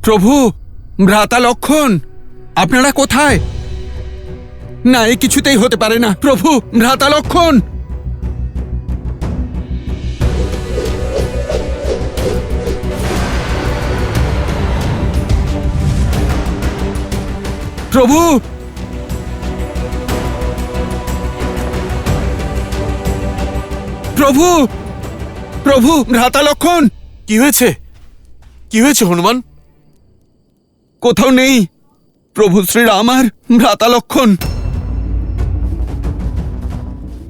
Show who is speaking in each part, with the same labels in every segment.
Speaker 1: প্রভু, ভ্রাতা লক্ষণ, আপনারা কোথায়? না, এ কিছুতেই হতে পারে না। প্রভু, ভ্রাতা লক্ষণ! প্রভু, প্রভু, প্রভু, ভ্রাতা লক্ষণ!
Speaker 2: কি হয়েছে? কি হয়েছে হনুমান?
Speaker 1: কোথাও নেই প্রভু শ্রীরাম আর ভ্রাতা লক্ষণ।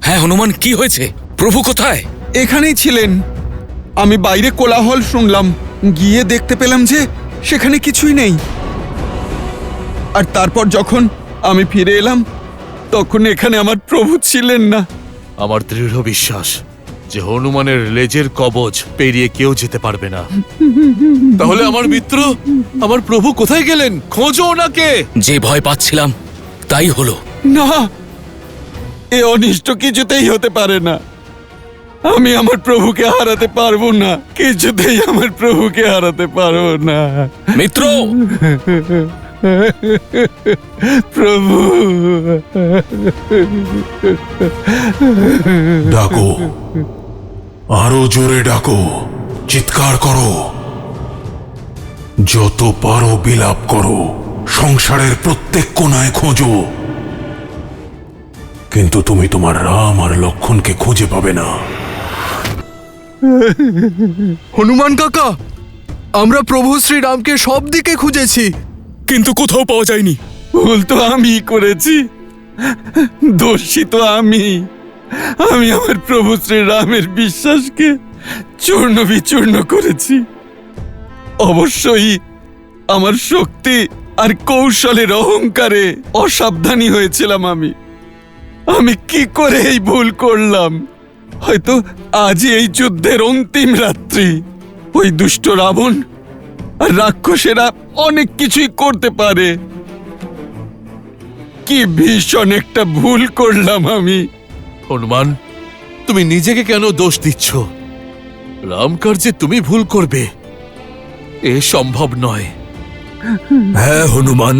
Speaker 3: হ্যাঁ হনুমান, কি হয়েছে? প্রভু কোথায়?
Speaker 1: এখানেই ছিলেন। আমি বাইরে কোলাহল শুনলাম, গিয়ে দেখতে পেলাম যে সেখানে কিছুই নেই। আর তারপর যখন আমি ফিরে এলাম তখন এখানে আমার প্রভু ছিলেন না।
Speaker 2: আমার দৃঢ় বিশ্বাস যে হনুমানের লেজের কবচ পেরিয়ে কেউ যেতে পারবে না। তাহলে আমার মিত্র, আমার প্রভু কোথায় গেলেন? খোঁজো ওনাকে।
Speaker 3: যে ভয় পাচ্ছিলাম তাই হলো।
Speaker 1: না, এ অনিষ্ট কিছুতেই হতে পারে না। আমি আমার প্রভুকে হারাতে পারবো না, কিছুতেই আমার প্রভুকে হারাতে পারবো না।
Speaker 3: মিত্র,
Speaker 1: প্রভু,
Speaker 4: ডাকো, আরো জোরে ডাকো, চিৎকার করো, যত পারো বিলাপ করো, সংসারের প্রত্যেক কোণায় খোঁজো, কিন্তু তুমি তোমার রাম আর লক্ষণকে খুঁজে পাবে না।
Speaker 5: হনুমান কাকা, আমরা প্রভু শ্রীরামকে সব দিকে খুঁজেছি,
Speaker 3: কিন্তু কোথাও পাওয়া যায়নি।
Speaker 1: ভুল তো আমি করেছি, দোষী তো আমি। আমি আমার প্রভু শ্রীরামের বিশ্বাসকে চূর্ণ বিচূর্ণ করেছি। অবশ্যই আমার শক্তি আর কৌশলের অহংকারে অসাবধানী হয়েছিলাম। আমি কি করে এই ভুল করলাম? হয়তো আজই এই যুদ্ধের অন্তিম রাত্রি। ওই দুষ্ট রাবণ আর রাক্ষসেরা অনেক কিছুই করতে পারে। কি ভীষণ একটা ভুল করলাম আমি।
Speaker 2: হনুমান, তুমি নিজেকে কেন দোষ দিচ্ছ? রামকার্যে তুমি ভুল করবে এ সম্ভব নয়।
Speaker 6: হ্যাঁ হনুমান,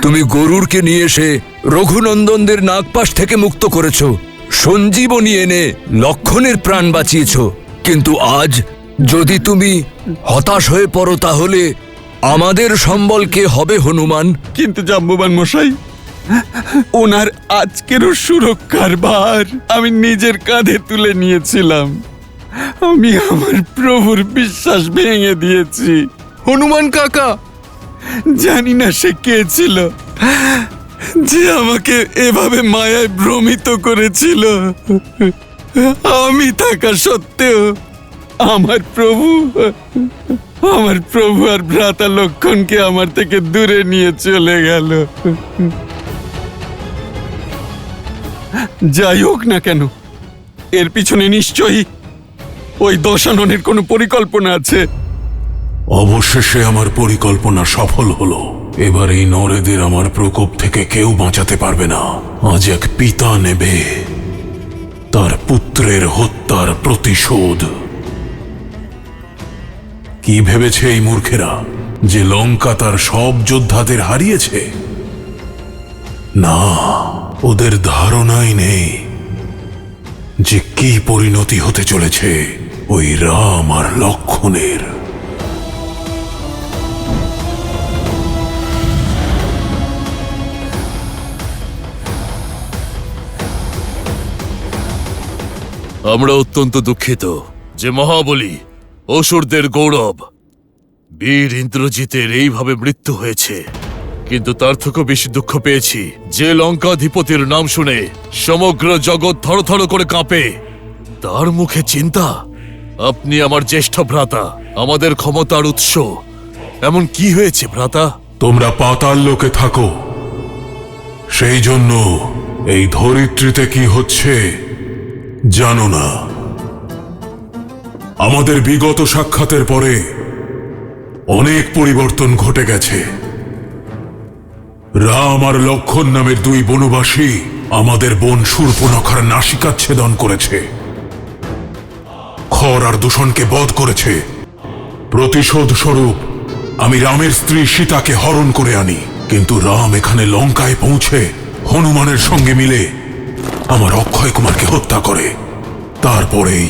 Speaker 6: তুমি গরুরকে নিয়ে এসে রঘুনন্দনদের নাগপাশ থেকে মুক্ত করেছ, সঞ্জীবনী এনে লক্ষণের প্রাণ বাঁচিয়েছ। কিন্তু আজ যদি তুমি হতাশ হয়ে পড়ো তাহলে আমাদের সম্বল কে হবে হনুমান?
Speaker 1: কিন্তু জাম্ববান মশাই, ওনার আজকেরও সুরক্ষার ভার আমি নিজের কাঁধে তুলে নিয়েছিলাম। আমি আমার প্রভুর বিশ্বাস ভেঙে দিয়েছি।
Speaker 5: হনুমান কাকা,
Speaker 1: জানি না সে কে ছিল যে আমাকে এভাবে মায়ায় ভ্রমিত করেছিল। আমি থাকা সত্ত্বেও আমার প্রভু আর ভ্রাতা লক্ষণকে আমার থেকে দূরে নিয়ে চলে গেল। যাই হোক না কেন, এর পিছনে নিশ্চয়ই ওই দশাননের কোনো পরিকল্পনা আছে।
Speaker 4: অবশেষে আমার পরিকল্পনা সফল হলো। এবার এই নরেদের আমার প্রকোপ থেকে কেউ বাঁচাতে পারবে না। আজ এক পিতা নেবে তার পুত্রের হত্যার প্রতিশোধ। কি ভেবেছে এই মূর্খেরা যে লঙ্কা তার সব যোদ্ধাদের হারিয়েছে? না, ওদের ধারণাই নেই যে কি পরিণতি হতে চলেছে ওই রাম আর লক্ষণের।
Speaker 2: আমরা অত্যন্ত দুঃখিত যে মহাবলী অসুরদের গৌরব বীর ইন্দ্রজিতের এইভাবে মৃত্যু হয়েছে। কিন্তু তার থেকেও বেশি দুঃখ পেয়েছি যে লঙ্কাধিপতির নাম শুনে সমগ্র জগৎ থরথর করে কাঁপে। তার মুখে চিন্তা, আপনি আমার জ্যেষ্ঠ ভ্রাতা, আমাদের ক্ষমতার উৎস। এমন কি হয়েছে ভ্রাতা?
Speaker 4: তোমরা পাতাল লোকে থাকো, সেই জন্য এই ধরিত্রীতে কি হচ্ছে জানো না। আমাদের বিগত সাক্ষাতের পরে অনেক পরিবর্তন ঘটে গেছে। রাম আর লক্ষণ নামের দুই বনবাসী আমাদের বোন শূর্পণখার নাসিকাচ্ছেদন করেছে, খর আর দূষণকে বধ করেছে। প্রতিশোধ স্বরূপ আমি রামের স্ত্রী সীতাকে হরণ করে আনি, কিন্তু রাম এখানে লঙ্কায় পৌঁছে হনুমানের সঙ্গে মিলে আমার অক্ষয় কুমারকে হত্যা করে। তারপরেই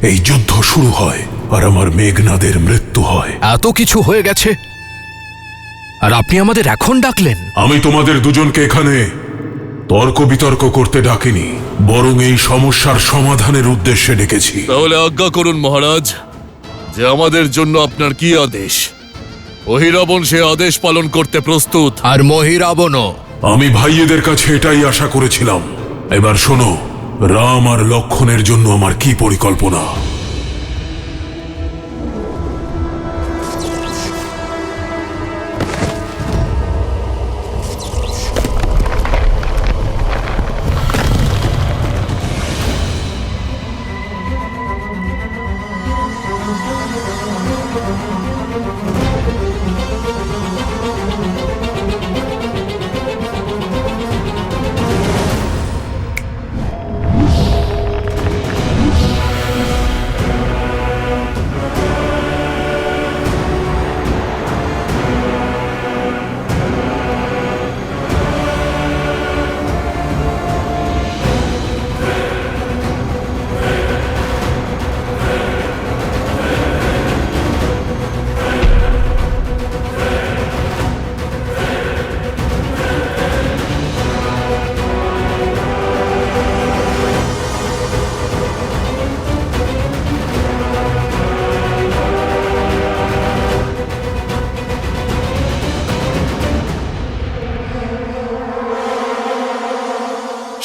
Speaker 4: এই যুদ্ধ শুরু হয় আর আমার মেঘনাদের মৃত্যু হয়।
Speaker 5: এত কিছু হয়ে গেছে আর আপনি আমাদের এখন ডাকলেন?
Speaker 4: আমি তোমাদের দুজনকে এখানে তর্ক বিতর্ক করতে ডাকিনি, বরং এই সমস্যার সমাধানের উদ্দেশ্যে ডেকেছি।
Speaker 2: তাহলে আজ্ঞা করুন মহারাজ, যে আমাদের জন্য আপনার কি আদেশ? অহিরাবণ সে আদেশ পালন করতে প্রস্তুত।
Speaker 5: আর মহিরাবণও।
Speaker 4: আমি ভাইয়েদের কাছে এটাই আশা করেছিলাম। এবার শোনো, রাম আর লক্ষণের জন্য আমার কি পরিকল্পনা।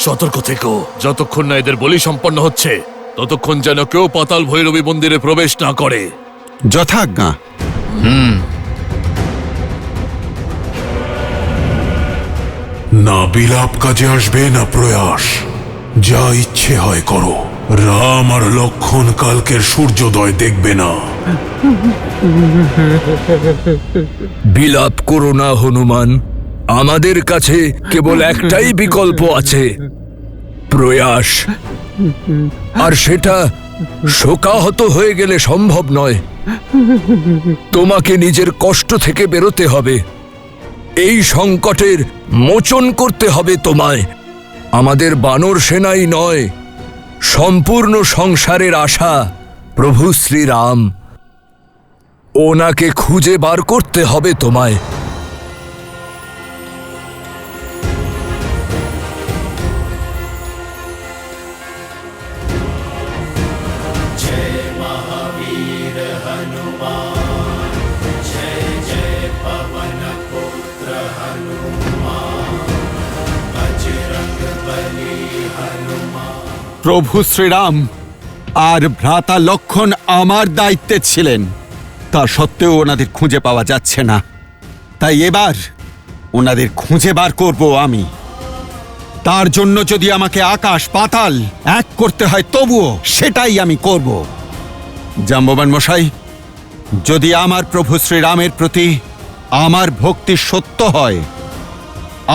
Speaker 2: সতর্ক থেকো, যতক্ষণ না এদের বলি সম্পন্ন হচ্ছে ততক্ষণ যেন কেউ পাতাল ভৈরবী মন্দিরে প্রবেশ না করে।
Speaker 1: যথাজ্ঞা।
Speaker 4: না বিলাপ কাজে আসবে না প্রয়াস, যা ইচ্ছে হয় করো। রাম আর লক্ষণ কালকের সূর্যোদয় দেখবে না।
Speaker 6: বিলাপ করো না হনুমান, আমাদের কাছে কেবল একটাই বিকল্প আছে, প্রয়াস। আর সেটা শোকাহত হয়ে গেলে সম্ভব নয়। তোমাকে নিজের কষ্ট থেকে বেরোতে হবে, এই সংকটের মোচন করতে হবে তোমায়। আমাদের বানর সেনাই নয়, সম্পূর্ণ সংসারের আশা প্রভু শ্রীরাম, ওনাকে খুঁজে বার করতে হবে তোমায়।
Speaker 1: প্রভু শ্রীরাম আর ভ্রাতা লক্ষণ আমার দায়িত্বে ছিলেন, তা সত্ত্বেও ওনাদের খুঁজে পাওয়া যাচ্ছে না। তাই এবার ওনাদের খুঁজে বার করব আমি। তার জন্য যদি আমাকে আকাশ পাতাল এক করতে হয় তবুও সেটাই আমি করব। জাম্ববান মশাই, যদি আমার প্রভু শ্রীরামের প্রতি আমার ভক্তি সত্য হয়,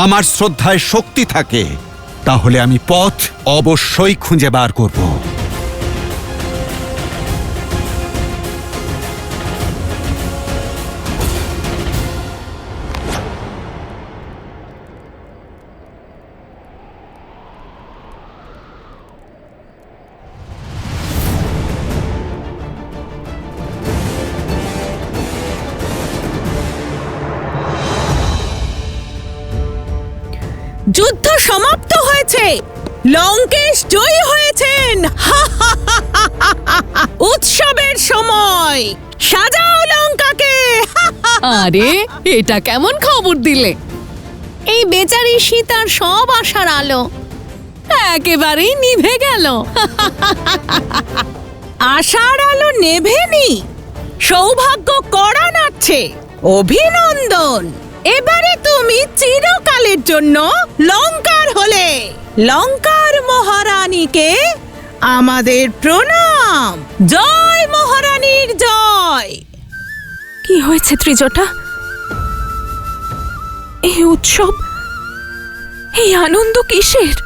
Speaker 1: আমার শ্রদ্ধায় শক্তি থাকে, তাহলে আমি পথ অবশ্যই খুঁজে বার করব।
Speaker 7: যুদ্ধ সমাপ্ত হয়েছে, লঙ্কেশ জয়ী হয়েছেন। উৎসবের সময়, সাজাও লঙ্কাকে।
Speaker 8: আরে এটা কেমন খবর দিলে? এই বেচারি সীতার সব আশার আলো একেবারেই নিভে গেল।
Speaker 7: আশার আলো নেভেনি, সৌভাগ্য কড়া নাড়ছে। অভিনন্দন, এবারে তুমি চিরকালের জন্য লঙ্কার হলে। লঙ্কার মহারানীকে আমাদের প্রণাম। জয় মহারানীর জয়।
Speaker 8: কি হয়েছে ত্রিজটা? এই উৎসব, এই আনন্দ কিসের?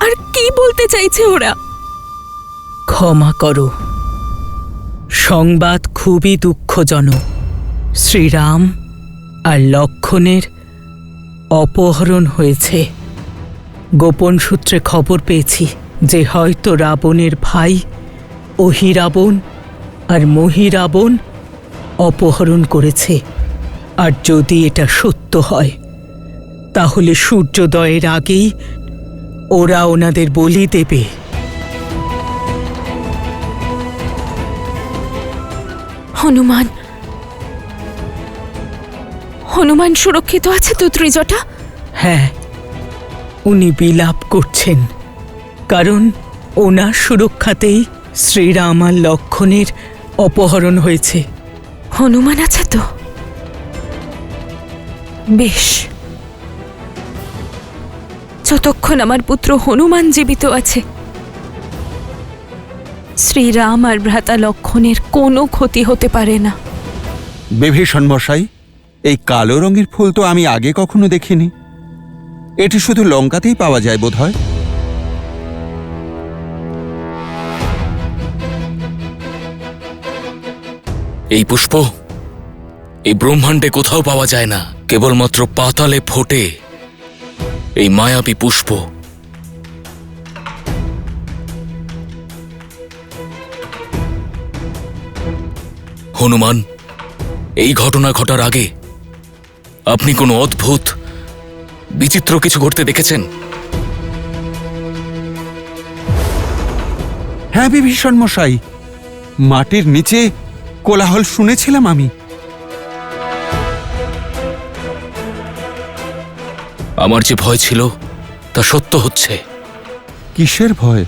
Speaker 8: আর কি বলতে চাইছে ওরা?
Speaker 7: ক্ষমা করো, সংবাদ খুবই দুঃখজনক। শ্রীরাম আর লক্ষণের অপহরণ হয়েছে। গোপন সূত্রে খবর পেয়েছি যে হয়তো রাবণের ভাই অহিরাবণ আর মহিরাবণ অপহরণ করেছে। আর যদি এটা সত্য হয় তাহলে সূর্যোদয়ের আগেই ওরা ওনাদের বলি দেবে।
Speaker 9: হনুমান, হনুমান সুরক্ষিত আছে তো ত্রিজটা?
Speaker 7: হ্যাঁ, উনি বিলাপ করছেন, কারণ ওনার সুরক্ষাতেই শ্রীরাম আর লক্ষণের অপহরণ হয়েছে।
Speaker 9: হনুমান আছে তো? বেশ, যতক্ষণ আমার পুত্র হনুমান জীবিত আছে শ্রীরাম আর ভ্রাতা লক্ষণের কোনো ক্ষতি হতে পারে না।
Speaker 1: বিভীষণ মশাই, এই কালো রঙের ফুল তো আমি আগে কখনো দেখিনি। এটি শুধু লঙ্কাতেই পাওয়া যায় বোধহয়।
Speaker 3: এই পুষ্প এই ব্রহ্মাণ্ডে কোথাও পাওয়া যায় না, কেবলমাত্র পাতালে ফোটে এই মায়াবী পুষ্প। হনুমান, এই ঘটনা ঘটার আগে আপনি কোনো অদ্ভুত বিচিত্র কিছু ঘটতে দেখেছেন?
Speaker 1: হ্যাঁ বিভীষণ মশাই, মাটির নিচে কোলাহল শুনেছিলাম আমি।
Speaker 3: আমার যে ভয় ছিল তা সত্য হচ্ছে।
Speaker 1: কিসের ভয়?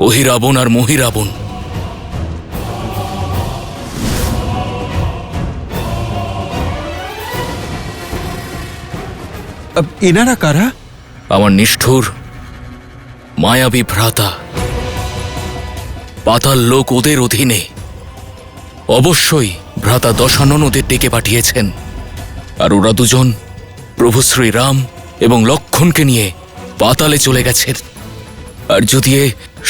Speaker 3: অহিরাবণ আর মহিরাবণ।
Speaker 1: এনারা কারা?
Speaker 3: আমার নিষ্ঠুর মায়াবী ভ্রাতা। পাতাল লোক ওদের অধীনে। অবশ্যই ভ্রাতা দশানন ওদের ডেকে পাঠিয়েছেন, আর ওরা দুজন প্রভু শ্রীরাম এবং লক্ষণকে নিয়ে পাতালে চলে গেছেন। আর যদি এ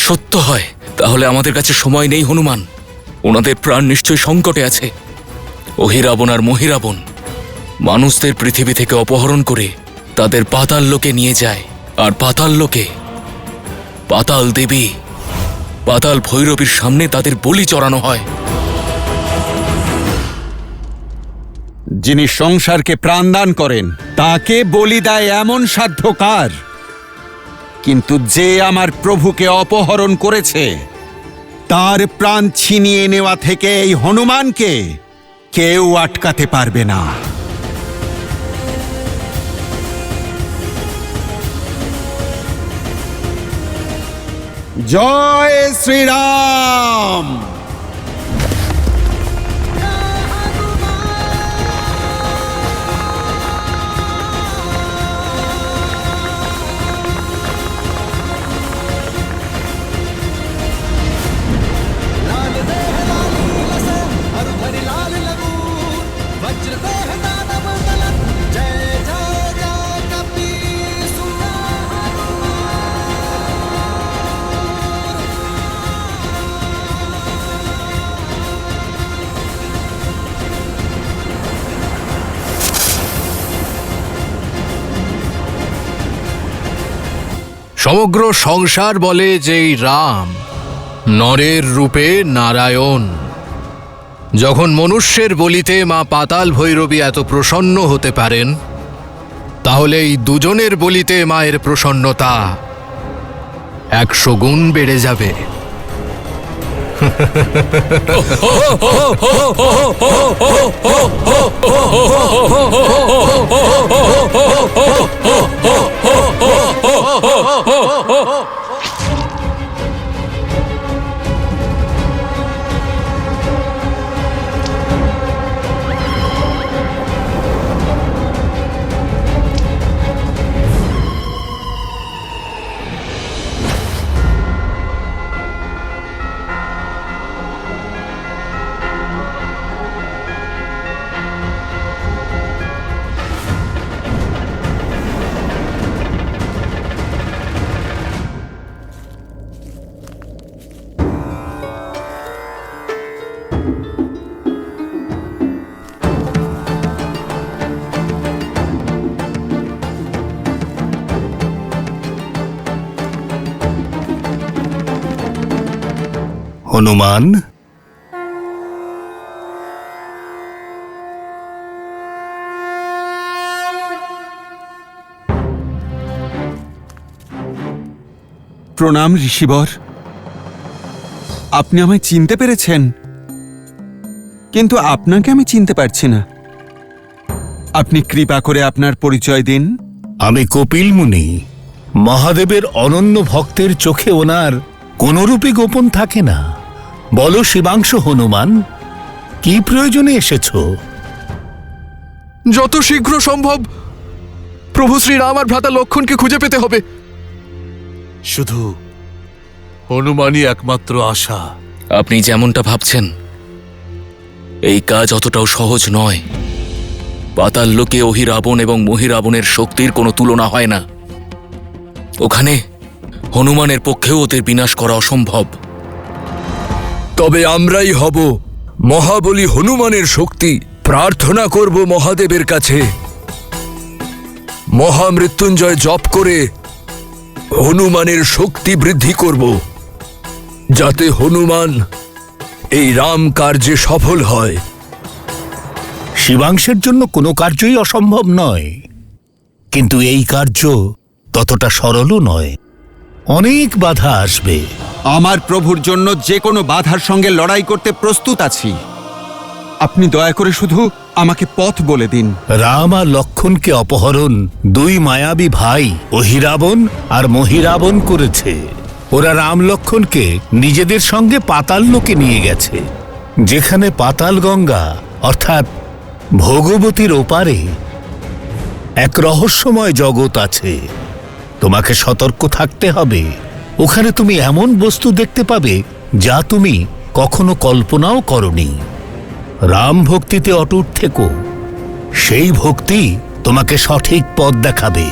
Speaker 3: সত্য হয় তাহলে আমাদের কাছে সময় নেই হনুমান। ওনাদের প্রাণ নিশ্চয় সংকটে আছে। অহিরাবণ আর মহিরাবণ মানুষদের পৃথিবী থেকে অপহরণ করে তাদের পাতাল লোকে নিয়ে যায়, আর পাতাল লোকে পাতাল দেবী পাতাল ভৈরবীর সামনে তাদের বলি চড়ানো হয়।
Speaker 1: যিনি সংসারকে প্রাণদান করেন তাকে বলি দেয় এমন সাধ্য কার? কিন্তু যে আমার প্রভুকে অপহরণ করেছে তার প্রাণ ছিনিয়ে নেওয়া থেকে এই হনুমানকে কেউ আটকাতে পারবে না। জয় শ্রীরাম।
Speaker 5: সমগ্র সংসার বলে যে এই রাম নরের রূপে নারায়ণ। যখন মনুষ্যের বলিতে মা পাতাল ভৈরবী এত প্রসন্ন হতে পারেন, তাহলে এই দুজনের বলিতে মায়ের প্রসন্নতা 100 গুণ বেড়ে যাবে।
Speaker 10: হনুমান,
Speaker 1: প্রণাম ঋষিবর। আপনি আমায় চিনতে পেরেছেন, কিন্তু আপনাকে আমি চিনতে পারছি না। আপনি কৃপা করে আপনার পরিচয় দিন।
Speaker 10: আমি কপিল মুনি। মহাদেবের অনন্য ভক্তের চোখে ওনার কোনরূপই গোপন থাকে না। বলো শিবাংশু হনুমান, কি প্রয়োজনে এসেছো?
Speaker 5: যত শীঘ্র সম্ভব প্রভু শ্রীরাম আর ভ্রাতা লক্ষণকে খুঁজে পেতে হবে।
Speaker 2: শুধু হনুমানই একমাত্র আশা।
Speaker 3: আপনি যেমনটা ভাবছেন এই কাজ অতটাও সহজ নয়। পাতাল লোকে অহিরাবণ এবং মহিরাবণের শক্তির কোনো তুলনা হয় না। ওখানে হনুমানের পক্ষেও ওদের বিনাশ করা অসম্ভব।
Speaker 6: তবে আমরাই হব মহাবলী হনুমানের শক্তি। প্রার্থনা করব মহাদেবের কাছে, মহামৃত্যুঞ্জয় জপ করে হনুমানের শক্তি বৃদ্ধি করব, যাতে হনুমান এই রাম কার্যে সফল হয়।
Speaker 10: শিবাংশের জন্য কোনো কার্যই অসম্ভব নয়, কিন্তু এই কার্য ততটা সরলও নয়। অনেক বাধা আসবে।
Speaker 1: আমার প্রভুর জন্য যে কোনো বাধার সঙ্গে লড়াই করতে প্রস্তুত আছি। আপনি দয়া করে শুধু আমাকে পথ বলে দিন।
Speaker 10: রাম আর লক্ষণকে অপহরণ দুই মায়াবী ভাই অহিরাবণ আর মহিরাবণ করেছে। ওরা রাম লক্ষণকে নিজেদের সঙ্গে পাতাল লোকে নিয়ে গেছে, যেখানে পাতাল গঙ্গা অর্থাৎ ভগবতীর ওপারে এক রহস্যময় জগৎ আছে। তোমাকে সতর্ক থাকতে হবে। ওখানে তুমি এমন বস্তু দেখতে পাবে যা তুমি কখনো কল্পনাও করনি। রাম ভক্তিতে অটুট থেকো, সেই ভক্তি তোমাকে সঠিক পথ দেখাবে।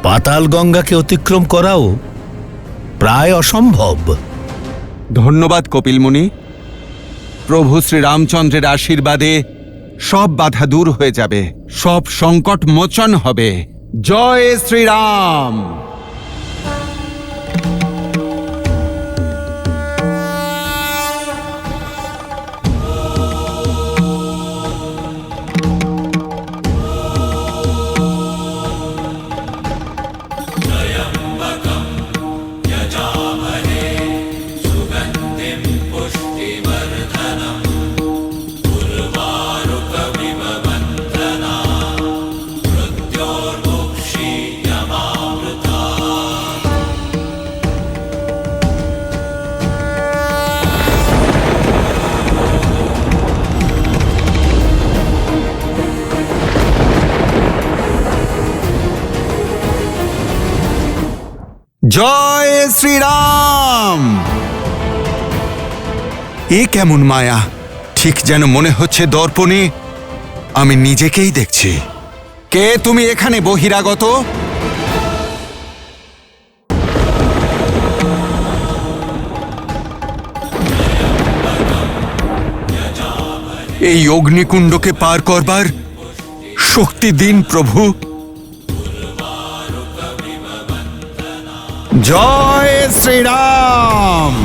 Speaker 10: পাতাল গঙ্গাকে অতিক্রম করাও প্রায় অসম্ভব।
Speaker 1: ধন্যবাদ কপিল মুনি। প্রভু শ্রীরামচন্দ্রের আশীর্বাদে সব বাধা দূর হয়ে যাবে, সব সংকট মোচন হবে। জয় শ্রীরাম। জয় শ্রীরাম। এ কেমন মায়া! ঠিক যেন মনে হচ্ছে দর্পণে আমি নিজেকেই দেখছি। কে তুমি এখানে বহিরাগত? এই অগ্নিকুণ্ডকে পার করবার শক্তি দিন প্রভু। জয় শ্রীরাম।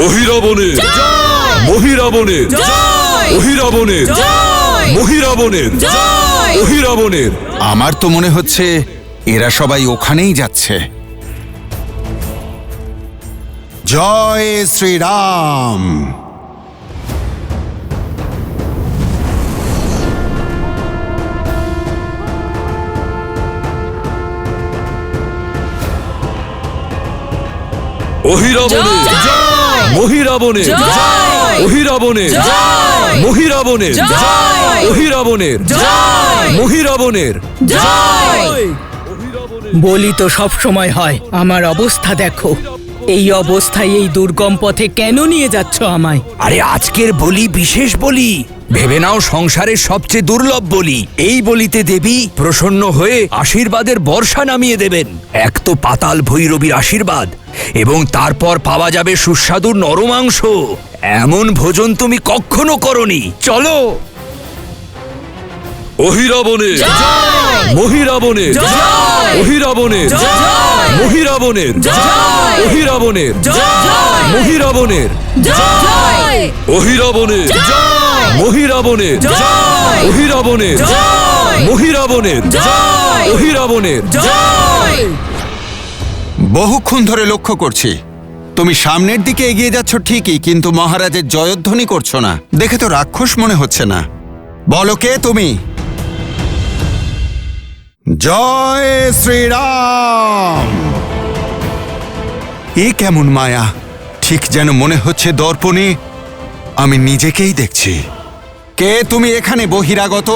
Speaker 6: অহিরাবণের মহিরাবণের অহিরাবণের মহিরাবণের অহিরাবণের।
Speaker 1: আমার তো মনে হচ্ছে এরা সবাই ওখানেই যাচ্ছে। জয় শ্রীরাম।
Speaker 6: অহিরাবণের মহিরাবণের অহিরাবণের মহিরাবণের অহিরাবণের মহিরাবণের।
Speaker 7: বলি তো সব সময় হয়, আমার অবস্থা দেখো। এই অবস্থায় এই দুর্গম পথে কেন নিয়ে যাচ্ছ আমায়?
Speaker 6: আরে আজকের বলি বিশেষ বলি, ভেবে নাও সংসারের সবচেয়ে দুর্লভ বলি। এই বলিতে দেবী প্রসন্ন হয়ে আশীর্বাদের বর্ষা নামিয়ে দেবেন। এক তো পাতাল ভৈরবীর আশীর্বাদ, এবং তারপর পাওয়া যাবে সুস্বাদু নরমাংস। এমন ভোজন তুমি কখনো করনি। চলো।
Speaker 2: অহিরাবণের মহিরাবণের অহিরাবণের মহিরাবণের অহিরাবণের মহিরাবণের অহিরাবণের মহিরাবণের অহিরাবণের মহিরাবণের অহিরাবণের।
Speaker 1: বহুক্ষণ ধরে লক্ষ্য করছি তুমি সামনের দিকে এগিয়ে যাচ্ছ ঠিকই, কিন্তু মহারাজের জয়ধ্বনি করছো না। দেখে তো রাক্ষস মনে হচ্ছে না। বলো কে তুমি? জয় শ্রীরাম। এ কেমন মায়া! ঠিক যেন মনে হচ্ছে দর্পণে আমি নিজেকেই দেখছি। কে তুমি এখানে বহিরাগত?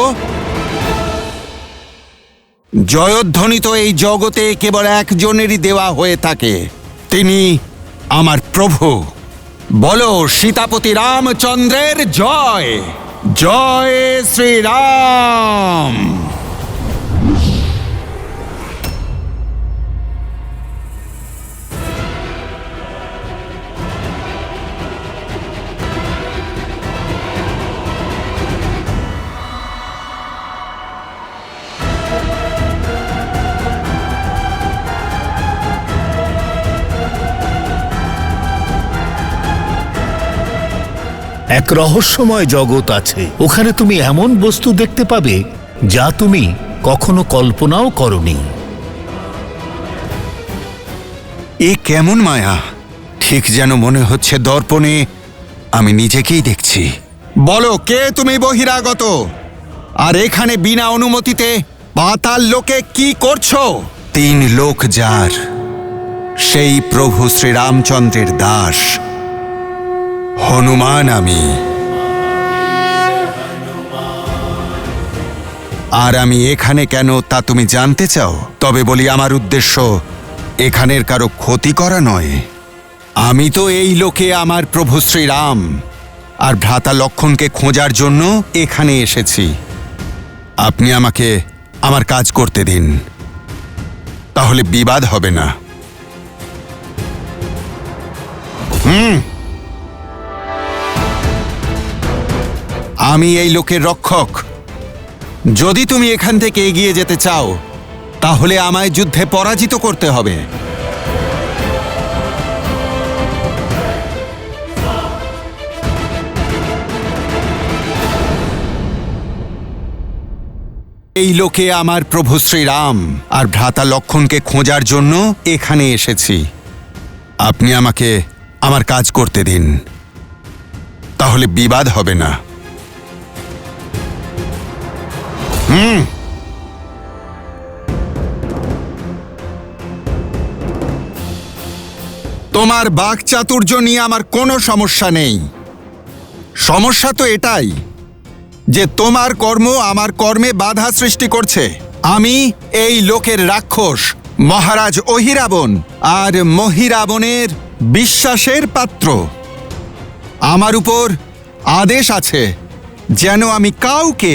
Speaker 1: জয়ধ্বনি তো এই জগতে কেবল একজনেরই দেওয়া হয়ে থাকে, তিনি আমার প্রভু। বলো সীতাপতি রামচন্দ্রের জয়। জয় শ্রীরাম।
Speaker 10: এক রহস্যময় জগৎ আছে। ওখানে তুমি এমন বস্তু দেখতে পাবে যা তুমি কখনো কল্পনাও করনি।
Speaker 1: এ কেমন মায়া! ঠিক যেন মনে হচ্ছে দর্পণে আমি নিজেকেই দেখছি। বলো কে তুমি বহিরাগত, আর এখানে বিনা অনুমতিতে পাতাল লোকে কি করছো? 3 লোক যার, সেই প্রভু শ্রীরামচন্দ্রের দাস হনুমান আমি। আর আমি এখানে কেন তা তুমি জানতে চাও? তবে বলি, আমার উদ্দেশ্য এখানের কারো ক্ষতি করা নয়। আমি তো এই লোকে আমার প্রভু শ্রীরাম আর ভ্রাতা লক্ষ্মণকে খোঁজার জন্য এখানে এসেছি। আপনি আমাকে আমার কাজ করতে দিন, তাহলে বিবাদ হবে না। আমি এই লোকের রক্ষক। যদি তুমি এখান থেকে এগিয়ে যেতে চাও, তাহলে আমায় যুদ্ধে পরাজিত করতে হবে। এই লোকে আমার প্রভু শ্রীরাম আর ভ্রাতা লক্ষ্মণকে খোঁজার জন্য এখানে এসেছি। আপনি আমাকে আমার কাজ করতে দিন, তাহলে বিবাদ হবে না। তোমার বাকচাতুর্য নিয়ে আমার কোনো সমস্যা নেই। সমস্যা তো এটাই যে তোমার কর্ম আমার কর্মে বাধা সৃষ্টি করছে। আমি এই লোকের রাক্ষস মহারাজ অহিরাবণ আর মহিরাবণের বিশ্বাসের পাত্র। আমার উপর আদেশ আছে যেন আমি কাউকে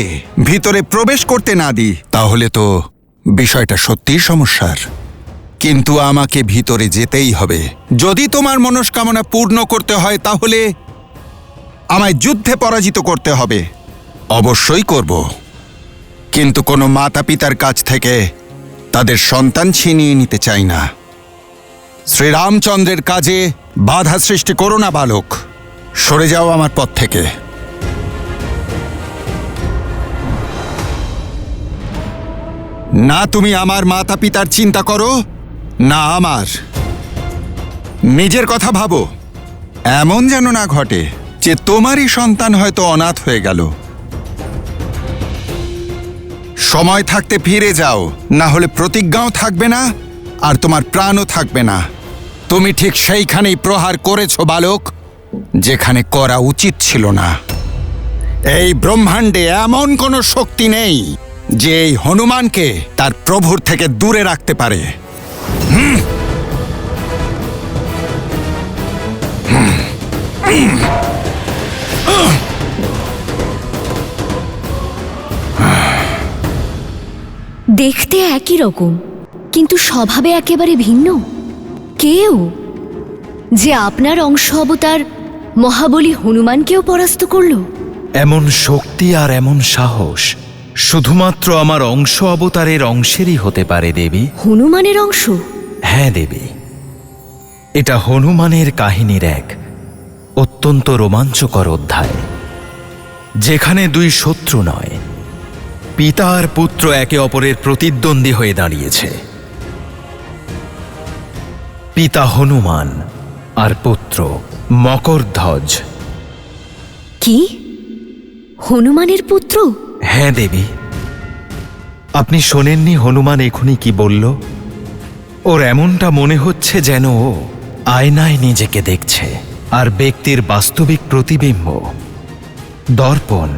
Speaker 1: ভিতরে প্রবেশ করতে না দিই। তাহলে তো বিষয়টা সত্যিই সমস্যার, কিন্তু আমাকে ভিতরে যেতেই হবে। যদি তোমার মনস্কামনা পূর্ণ করতে হয়, তাহলে আমায় যুদ্ধে পরাজিত করতে হবে। অবশ্যই করব, কিন্তু কোনো মাতা পিতার কাছ থেকে তাদের সন্তান ছিনিয়ে নিতে চাই না। শ্রীরামচন্দ্রের কাজে বাধা সৃষ্টি করো না বালক। সরে যাও আমার পথ থেকে। না তুমি আমার মাতা পিতার চিন্তা করো, না আমার নিজের কথা ভাবো। এমন যেন না ঘটে যে তোমারই সন্তান হয়তো অনাথ হয়ে গেল। সময় থাকতে ফিরে যাও, না হলে প্রতিজ্ঞাও থাকবে না আর তোমার প্রাণও থাকবে না। তুমি ঠিক সেইখানেই প্রহার করেছো বালক, যেখানে করা উচিত ছিল না। এই ব্রহ্মাণ্ডে এমন কোনো শক্তি নেই যে এই হনুমানকে তার প্রভুর থেকে দূরে রাখতে পারে।
Speaker 11: দেখতে একই রকম, কিন্তু স্বভাবে একেবারে ভিন্ন। কেউ যে আপনার অংশ অবতার মহাবলী হনুমানকেও পরাস্ত করল।
Speaker 12: এমন শক্তি আর এমন সাহস শুধুমাত্র আমার অংশ অবতারের অংশেরই হতে পারে দেবী।
Speaker 11: হনুমানের অংশ?
Speaker 12: হ্যাঁ দেবী, এটা হনুমানের কাহিনীর এক অত্যন্ত রোমাঞ্চকর অধ্যায়, যেখানে দুই শত্রু নয়, পিতা আর পুত্র একে অপরের প্রতিদ্বন্দ্বী হয়ে দাঁড়িয়েছে। পিতা হনুমান আর পুত্র মকরধ্বজ।
Speaker 11: কি? হনুমানের পুত্র?
Speaker 12: হ্যাঁ দেবী, আপনি শোনেননি হনুমান এখনই কি বলল? ওর এমনটা মনে হচ্ছে যেন ও আয়নায় নিজেকে দেখছে, আর ব্যক্তির বাস্তবিক প্রতিবিম্ব দর্পণ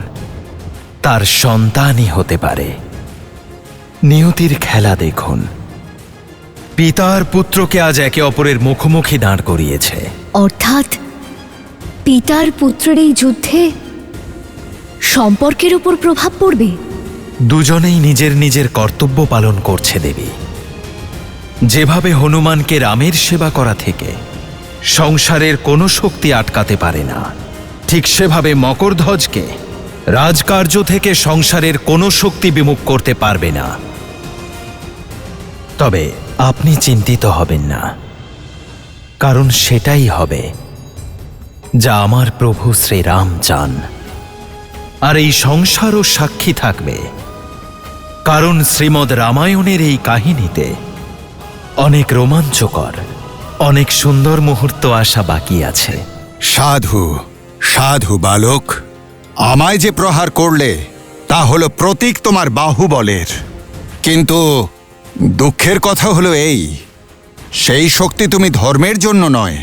Speaker 12: তার সন্তানই হতে পারে। নিয়তির খেলা দেখুন, পিতা আর পুত্রকে আজ একে অপরের মুখোমুখি দাঁড় করিয়েছে।
Speaker 11: অর্থাৎ পিতার পুত্রের এই যুদ্ধে সম্পর্কের উপর প্রভাব পড়বে?
Speaker 12: দুজনেই নিজের নিজের কর্তব্য পালন করছে দেবী। যেভাবে হনুমানকে রামের সেবা করা থেকে সংসারের কোনো শক্তি আটকাতে পারে না, ঠিক সেভাবে মকরধ্বজকে রাজকার্য থেকে সংসারের কোনো শক্তি বিমুখ করতে পারবে না। তবে আপনি চিন্তিত হবেন না, কারণ সেটাই হবে যা আমার প্রভু শ্রীরাম চান। আর এই সংসারও সাক্ষী থাকবে, কারণ শ্রীমদ্ রামায়ণের এই কাহিনীতে অনেক রোমাঞ্চকর, অনেক সুন্দর মুহূর্ত আসা বাকি আছে।
Speaker 1: সাধু সাধু বালক, আমায় যে প্রহার করলে তা হলো প্রতীক তোমার বাহুবলের, কিন্তু দুঃখের কথা হলো এই, সেই শক্তি তুমি ধর্মের জন্য নয়,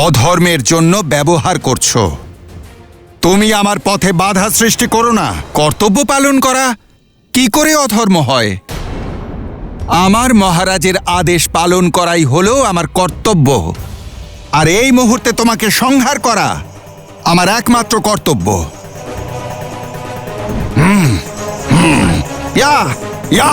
Speaker 1: অধর্মের জন্য ব্যবহার করছো। তুমি আমার পথে বাধা সৃষ্টি করো না। কর্তব্য পালন করা কি করে অধর্ম হয়? আমার মহারাজের আদেশ পালন করাই হলো আমার কর্তব্য, আর এই মুহূর্তে তোমাকে সংহার করা আমার একমাত্র কর্তব্য। ইয়া ইয়া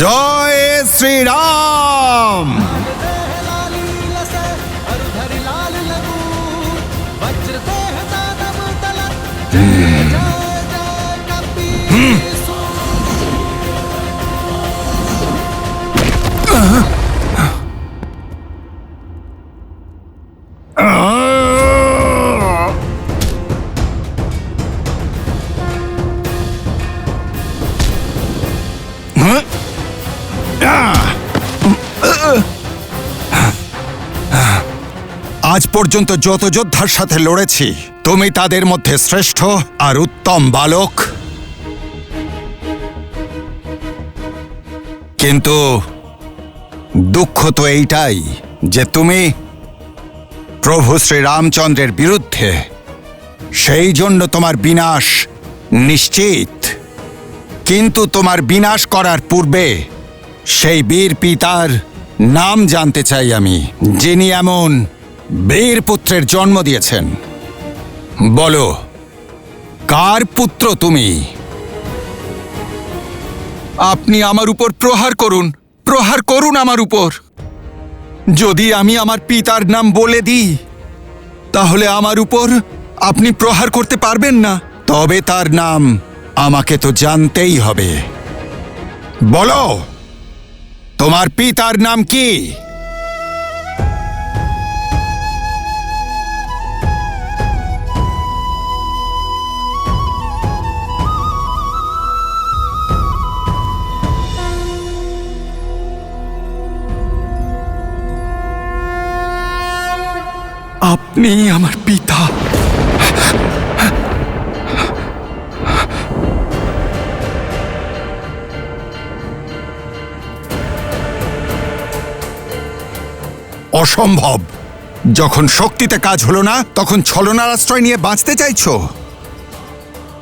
Speaker 1: জয় শ্রীরাম। আজ পর্যন্ত যত যোদ্ধার সাথে লড়েছি, তুমি তাদের মধ্যে শ্রেষ্ঠ আর উত্তম বালক। কিন্তু দুঃখ তো এইটাই যে তুমি প্রভু শ্রীরামচন্দ্রের বিরুদ্ধে
Speaker 13: সেই জন্য তোমার বিনাশ নিশ্চিত। কিন্তু তোমার বিনাশ করার পূর্বে সেই বীর পিতার নাম জানতে চাই আমি, যিনি এমন বীর পুত্রের জন্ম দিয়েছেন। বলো, কার পুত্র তুমি?
Speaker 1: আপনি আমার উপর প্রহার করুন, প্রহার করুন আমার উপর। যদি আমি আমার পিতার নাম বলে দিই, তাহলে আমার উপর আপনি প্রহার করতে পারবেন না।
Speaker 13: তবে তার নাম আমাকে তো জানতেই হবে। বলো, তোমার পিতার নাম কি?
Speaker 1: আপনি আমার পিতা।
Speaker 13: অসম্ভব। যখন শক্তিতে কাজ হলো না, তখন ছলনার আশ্রয় নিয়ে বাঁচতে চাইছো।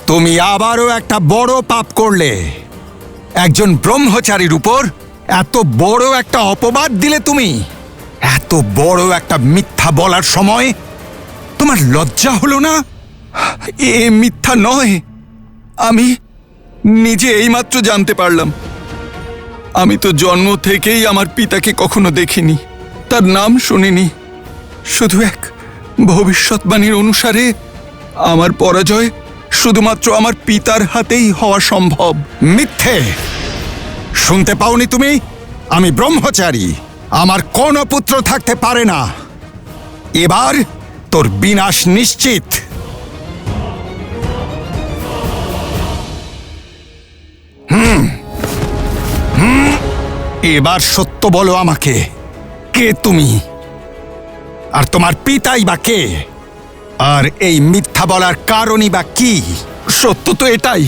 Speaker 13: তুমি আবারও একটা বড় পাপ করলে। একজন ব্রহ্মচারীর উপর এত বড় একটা অপবাদ দিলে তুমি। এত বড় একটা মিথ্যা বলার সময় তোমার লজ্জা হলো না?
Speaker 1: এ মিথ্যা নয়, আমি নিজে এইমাত্র জানতে পারলাম। আমি তো জন্ম থেকেই আমার পিতাকে কখনো দেখিনি, তার নাম শুনিনি। শুধু এক ভবিষ্যৎবাণীর অনুসারে আমার পরাজয় শুধুমাত্র আমার পিতার হাতেই হওয়া সম্ভব।
Speaker 13: মিথ্যে! শুনতে পাওনি তুমি? আমি ব্রহ্মচারী, আমার কোনো পুত্র থাকতে পারে না। এবার তোর বিনাশ নিশ্চিত। এবার সত্য বলো আমাকে, কে তুমি? আর তোমার পিতাই বা কে? আর এই মিথ্যা বলার কারণই বা কি?
Speaker 1: সত্য তো এটাই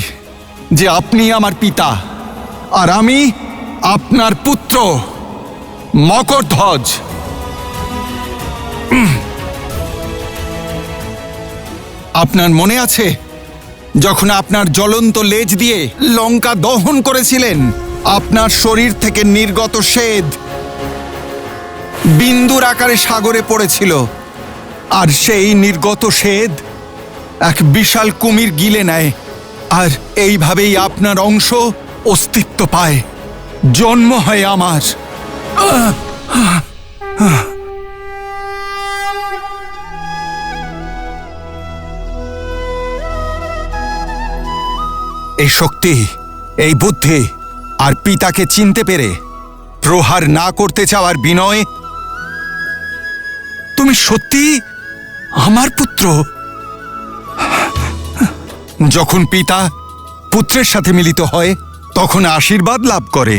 Speaker 1: যে আপনি আমার পিতা আর আমি আপনার পুত্র মকরধ্বজ। আপনার মনে আছে যখন আপনার জ্বলন্ত লেজ দিয়ে লঙ্কা দহন করেছিলেন? আপনার শরীর থেকে নির্গত শ্বেদ বিন্দুর আকারে সাগরে পড়েছিল, আর সেই নির্গত শ্বেদ এক বিশাল কুমির গিলে নেয়, আর এইভাবেই আপনার অংশ অস্তিত্ব পায়, জন্ম হয় আমার।
Speaker 13: এই শক্তি, এই বুদ্ধি আর পিতাকে চিনতে পেরে প্রহার না করতে চাওয়ার বিনয়, তুমি সত্যি আমার পুত্র? যখন পিতা পুত্রের সাথে মিলিত হয় তখন আশীর্বাদ লাভ করে।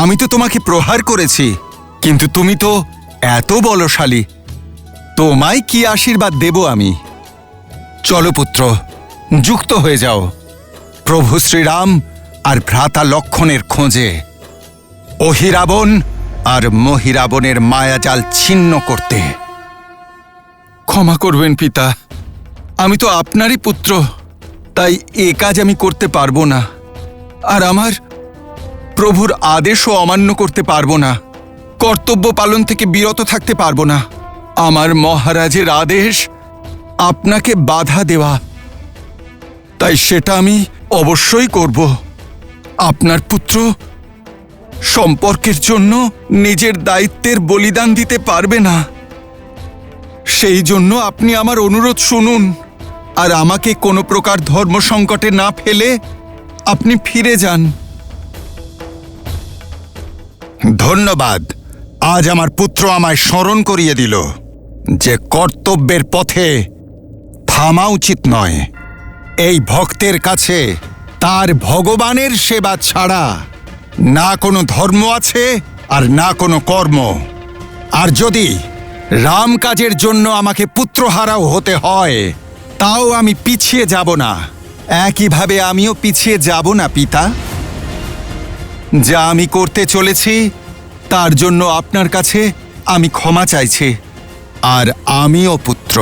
Speaker 13: আমি তো তোমাকে প্রহার করেছি, কিন্তু তুমি তো এত বলশালী, তোমায় কি আশীর্বাদ দেব আমি? চলো পুত্র, যুক্ত হয়ে যাও প্রভু শ্রীরাম আর ভ্রাতা লক্ষণের খোঁজে, অহিরাবণ আর মহিরাবণের মায়াজাল ছিন্ন করতে।
Speaker 1: ক্ষমা করবেন পিতা, আমি তো আপনারই পুত্র, তাই এ কাজ আমি করতে পারবো না, আর আমার প্রভুর আদেশও অমান্য করতে পারবো না, কর্তব্য পালন থেকে বিরত থাকতে পারবো না। আমার মহারাজের আদেশ আপনাকে বাধা দেওয়া, তাই সেটা আমি অবশ্যই করব। আপনার পুত্র সম্পর্কের জন্য নিজের দায়িত্বের বলিদান দিতে পারবে না, সেই জন্য আপনি আমার অনুরোধ শুনুন, আর আমাকে কোনো প্রকার ধর্ম সংকটে না ফেলে আপনি ফিরে যান।
Speaker 13: ধন্যবাদ। আজ আমার পুত্র আমায় স্মরণ করিয়ে দিল যে কর্তব্যের পথে থামা উচিত নয়। এই ভক্তের কাছে তার ভগবানের সেবা ছাড়া না কোনো ধর্ম আছে আর না কোনো কর্ম। আর যদি রাম কাজের জন্য আমাকে পুত্রহারাও হতে হয়, তাও আমি পিছিয়ে যাব না। একইভাবে আমিও পিছিয়ে যাব না পিতা। যা আমি করতে চলেছি তার জন্য আপনার কাছে আমি ক্ষমা চাইছি, আর আমিও পুত্র।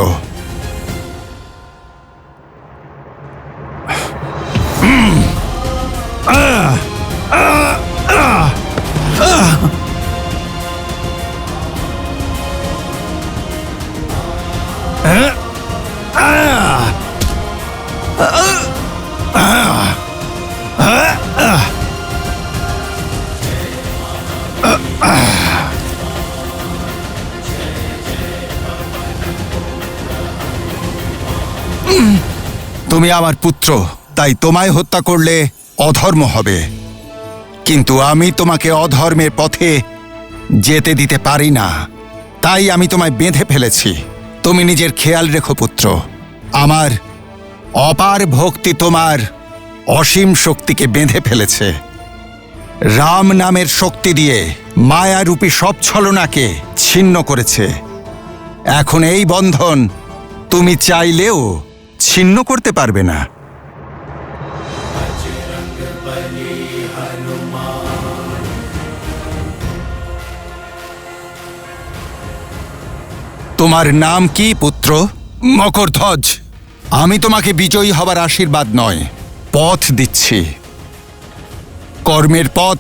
Speaker 13: তুমি আমার পুত্র, তাই তোমায় হত্যা করলে অধর্ম হবে, কিন্তু আমি তোমাকে অধর্মের পথে যেতে দিতে পারি না। তাই আমি তোমায় বেঁধে ফেলেছি। তুমি নিজের খেয়াল রেখো পুত্র। আমার অপার ভক্তি তোমার অসীম শক্তিকে বেঁধে ফেলেছে। রাম নামের শক্তি দিয়ে মায়ারূপী সব ছলনাকে ছিন্ন করেছে। এখন এই বন্ধন তুমি চাইলেও ছিন্ন করতে পারবে না। তোমার নাম কি পুত্র? মকরধ্বজ। আমি তোমাকে বিজয়ী হবার আশীর্বাদ নয়, পথ দিচ্ছি। কর্মের পথ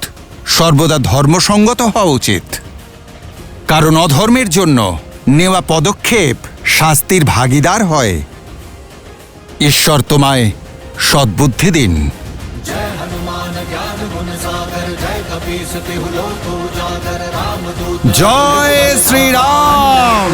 Speaker 13: সর্বদা ধর্মসঙ্গত হওয়া উচিত, কারণ অধর্মের জন্য নেওয়া পদক্ষেপ শাস্তির ভাগীদার হয়। ঈশ্বর তোমায় সদ্বুদ্ধি দিন। জয় শ্রীরাম।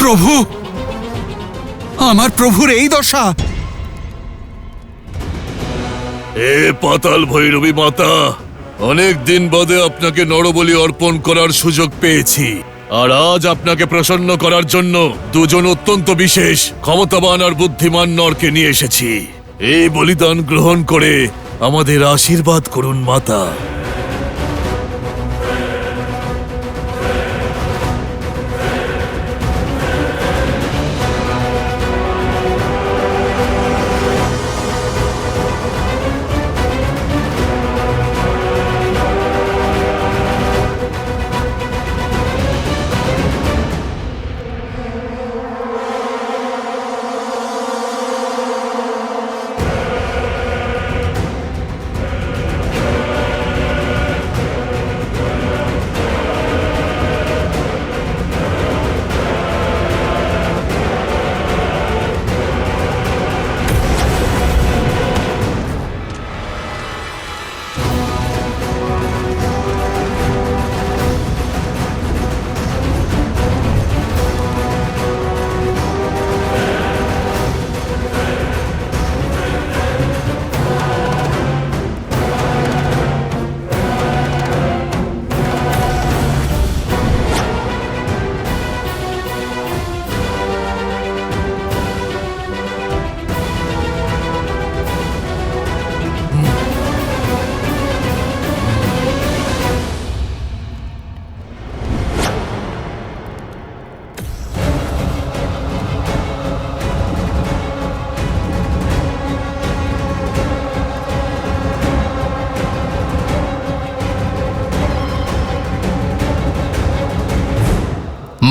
Speaker 13: প্রভু, আমার প্রভুর এই দশা।
Speaker 2: এ পাতাল ভৈরবী মাতা, অনেক দিন বাদে আপনাকে নরবলি অর্পণ করার সুযোগ পেয়েছি, আর আজ আপনাকে প্রসন্ন করার জন্য দুজন অত্যন্ত বিশেষ, ক্ষমতাবান আর বুদ্ধিমান নরকে নিয়ে এসেছি। এই বলিদান গ্রহণ করে আমাদের আশীর্বাদ করুন মাতা।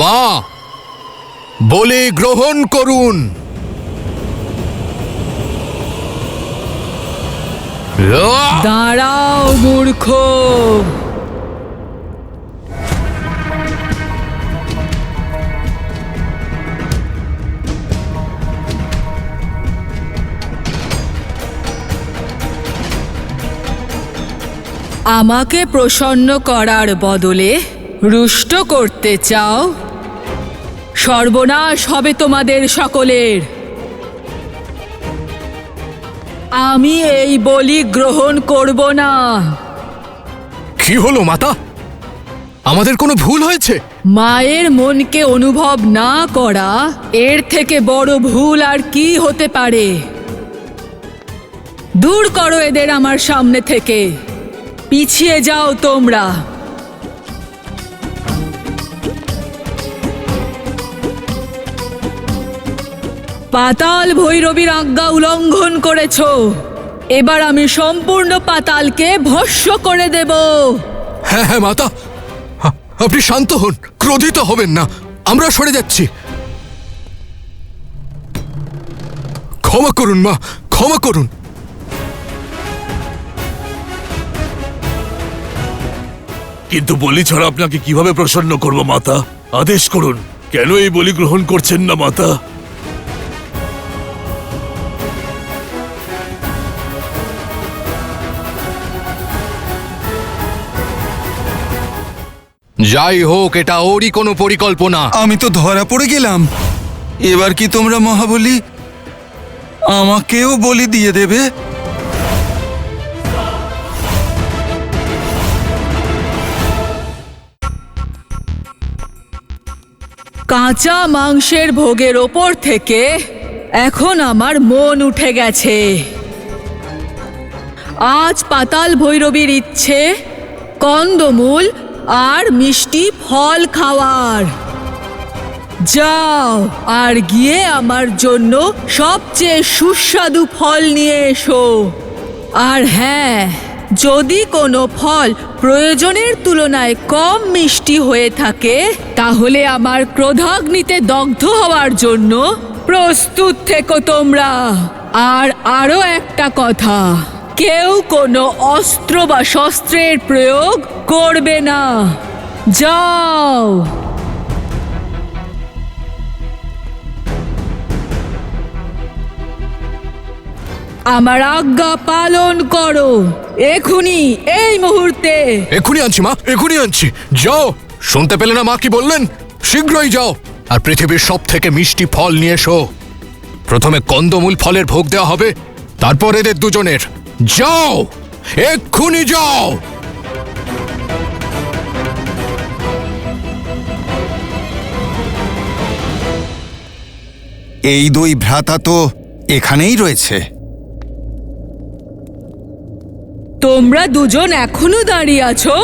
Speaker 5: মা, বলি গ্রহণ করুন।
Speaker 8: দাঁড়াও মূর্খ, আমাকে প্রসন্ন করার বদলে রুষ্ট করতে চাও? সর্বনাশ হবে তোমাদের সকলের। আমি এই বলি গ্রহণ করব না।
Speaker 5: কি হলো মাতা? আমাদের কোনো ভুল হয়েছে?
Speaker 8: মায়ের মনকে অনুভব না করা এর থেকে বড় ভুল আর কি হতে পারে? দূর করো এদের আমার সামনে থেকে। পিছিয়ে যাও তোমরা। পাতাল ভৈরবীর আজ্ঞা উল্লঙ্ঘন করেছো। এবার আমি সম্পূর্ণ পাতালকে ভস্ম করে দেব।
Speaker 5: হ্যাঁ হ্যাঁ মাতা, আপনি শান্ত হন, ক্রোধিত হবেন না, আমরা সরে যাচ্ছি। ক্ষমা করুন মা, ক্ষমা করুন।
Speaker 2: কিন্তু বলি ছাড়া আপনাকে কিভাবে প্রসন্ন করব মাতা? আদেশ করুন, কেন এই বলি গ্রহণ করছেন না মাতা?
Speaker 5: যাই হোক, এটা ওরই কোনো পরিকল্পনা।
Speaker 1: আমি তো ধরা পড়ে গেলাম। এবার কি তোমরা মহাবলী আমাকেও বলি দিয়ে দেবে?
Speaker 8: কাঁচা মাংসের ভোগের ওপর থেকে এখন আমার মন উঠে গেছে। আজ পাতাল ভৈরবীর ইচ্ছে কন্দমূল আর মিষ্টি ফল খাওয়ার। যাও আর গিয়ে আমার জন্য সবচেয়ে সুস্বাদু ফল নিয়ে এসো। আর হ্যাঁ, যদি কোনো ফল প্রয়োজনের তুলনায় কম মিষ্টি হয়ে থাকে তাহলে আমার ক্রোধাগ্নিতে দগ্ধ হওয়ার জন্য প্রস্তুত থেকো তোমরা। আর আরো একটা কথা, কেউ কোনো অস্ত্র বা শস্ত্রের প্রয়োগ করবে না। যাও। আমার আজ্ঞা পালন করো, এখুনি, এই মুহূর্তে।
Speaker 5: এখুনি আনছি মা, এখুনি আনছি। যাও। শুনতে পেলে না মা কি বললেন? শীঘ্রই যাও আর পৃথিবীর সব থেকে মিষ্টি ফল নিয়ে এসো। প্রথমে কন্দমূল ফলের ভোগ দেওয়া হবে, তারপর এদের দুজনের। যাও, এক্ষুনি যাও।
Speaker 13: এই দুই ভ্রাতা তো এখানেই রয়েছে।
Speaker 8: তোমরা দুজন এখনো দাঁড়িয়ে আছো?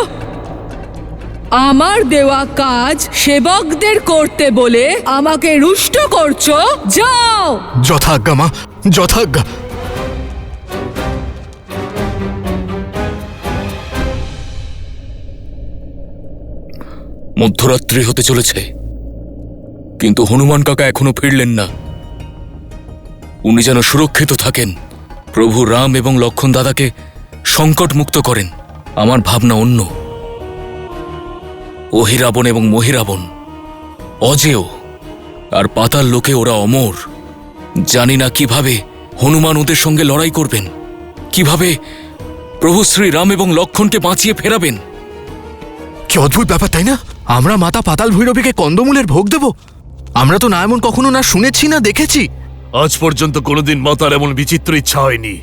Speaker 8: আমার দেওয়া কাজ সেবকদের করতে বলে আমাকে রুষ্ট করছো? যাও।
Speaker 5: যথাজ্ঞা মা, যথাজ্ঞা।
Speaker 3: মধ্যরাত্রি হতে চলেছে, কিন্তু হনুমান কাকা এখনো ফিরলেন না। উনি যেন সুরক্ষিত থাকেন, প্রভু রাম এবং লক্ষণ দাদাকে সংকট মুক্ত করেন। আমার ভাবনা অন্য। অহিরাবণ এবং মহিরাবণ অজেয়, আর পাতাল লোকে ওরা অমর। জানি না কিভাবে হনুমান ওদের সঙ্গে লড়াই করবেন, কিভাবে প্রভু শ্রী রাম এবং লক্ষণকে বাঁচিয়ে ফেরাবেন।
Speaker 5: কি অদ্ভুত ব্যাপার, তাই না? আমরা মাতা পাতাল ভৈরবীকে কন্দমূলের ভোগ দেব? আমরা তো না এমন কখনো না শুনেছি না দেখেছি।
Speaker 2: আজ পর্যন্ত কোনোদিন মাতার এমন বিচিত্র ইচ্ছা হয়নি।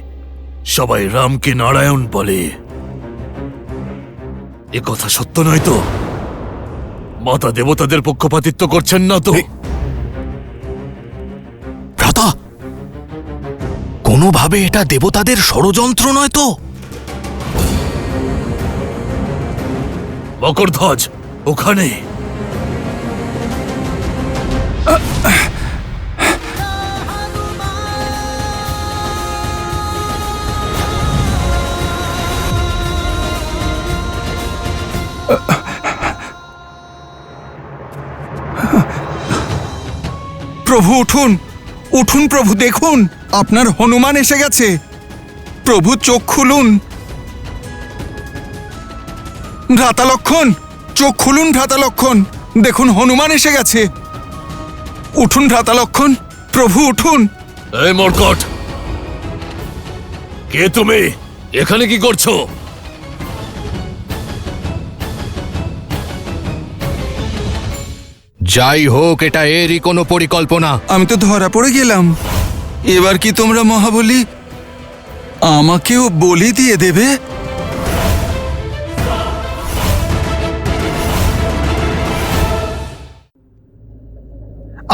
Speaker 2: সবাই রামকে নারায়ণ বলে। এ কথা সত্য নয় তো? মাতা দেবতাদের পক্ষপাতিত্ব করছেন না তো?
Speaker 5: ভ্রাতা, কোনোভাবে এটা দেবতাদের ষড়যন্ত্র নয় তো?
Speaker 2: মকরধ্বজ ওখানে।
Speaker 1: প্রভু উঠুন, উঠুন প্রভু, দেখুন আপনার হনুমান এসে গেছে। প্রভু চোখ খুলুন। ভ্রাতা লক্ষণ, চোখ খুলুন ভ্রাতা লক্ষণ, দেখুন হনুমান এসে গেছে। উঠুন ভ্রাতা লক্ষণ, প্রভু উঠুন।
Speaker 2: এই মর্কট, কে তুমি? এখানে কি করছো?
Speaker 5: যাই হোক, এটা এরই কোনো পরিকল্পনা।
Speaker 1: আমি তো ধরা পড়ে গেলাম। এবার কি তোমরা মহাবলী আমাকেও বলি দিয়ে দেবে?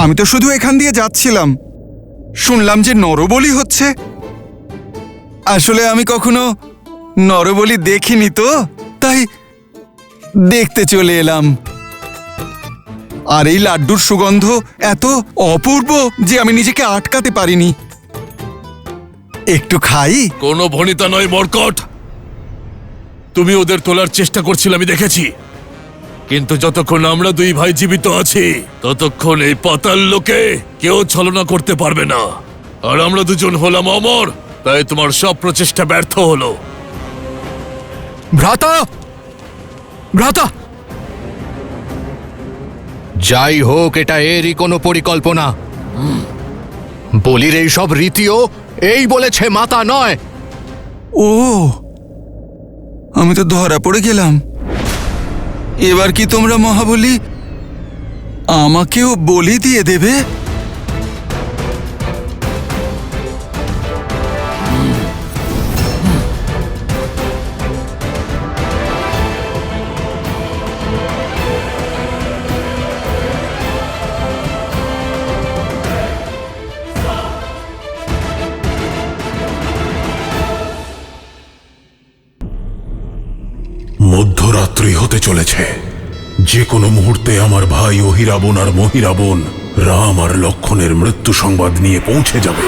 Speaker 1: আমি তো শুধু এখান দিয়ে যাচ্ছিলাম, শুনলাম যে নরবলি হচ্ছে। আসলে আমি কখনো নরবলি দেখিনি তো, তাই দেখতে চলে এলাম। আর এই লাড্ডুর সুগন্ধ এত অপূর্ব যে আমি নিজেকে আটকাতে পারিনি। একটু খাই।
Speaker 2: কোনো ভনিতা নয় মর্কট, তুমি ওদের তোলার চেষ্টা করছিলে আমি দেখেছি, কিন্তু যতক্ষণ আমরা দুই ভাই জীবিত আছি ততক্ষণ এই পাতাল লোকে কেউ ছলনা করতে পারবে না। আর আমরা দুজন হলাম অমর, তাই তোমার সব প্রচেষ্টা ব্যর্থ হলো।
Speaker 5: ভ্রাতা, ভ্রাতা, যাই হোক এটা এরই কোনো পরিকল্পনা। বলির এই সব রীতিও এই বলেছে, মাতা নয়।
Speaker 1: ও, আমি তো ধরা পড়ে গেলাম। এবার কি তোমরা মহাবলী আমাকেও বলি দিয়ে দেবে?
Speaker 4: মধ্যরাত্রি হতে চলেছে। যে কোনো মুহূর্তে আমার ভাই অহিরাবণ আর মহিরাবণ রাম আর লক্ষণের মৃত্যু সংবাদ নিয়ে পৌঁছে যাবে।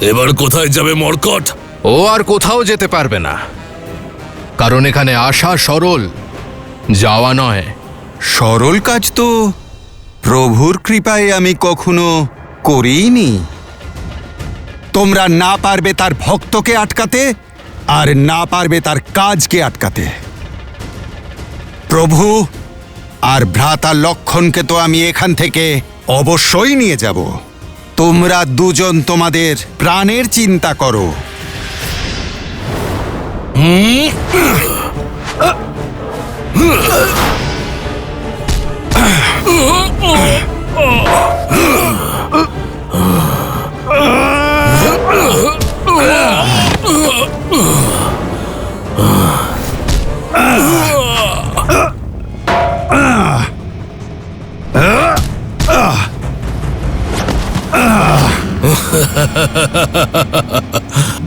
Speaker 2: এবার কোথায় যাবে মর্কট?
Speaker 5: ও আর কোথাও যেতে পারবে না, কারণ এখানে আসা সরল, যাওয়া নয়।
Speaker 1: সরল কাজ তো প্রভুর কৃপায় আমি কখনো করিনি। তোমরা না পারবে তার ভক্তকে আটকাতে, আর না পারবে তার কাজকে আটকাতে। প্রভু আর ভ্রাতা লক্ষণকে তো আমি এখান থেকে অবশ্যই নিয়ে যাব। তোমরা দুজন তোমাদের প্রাণের চিন্তা করো।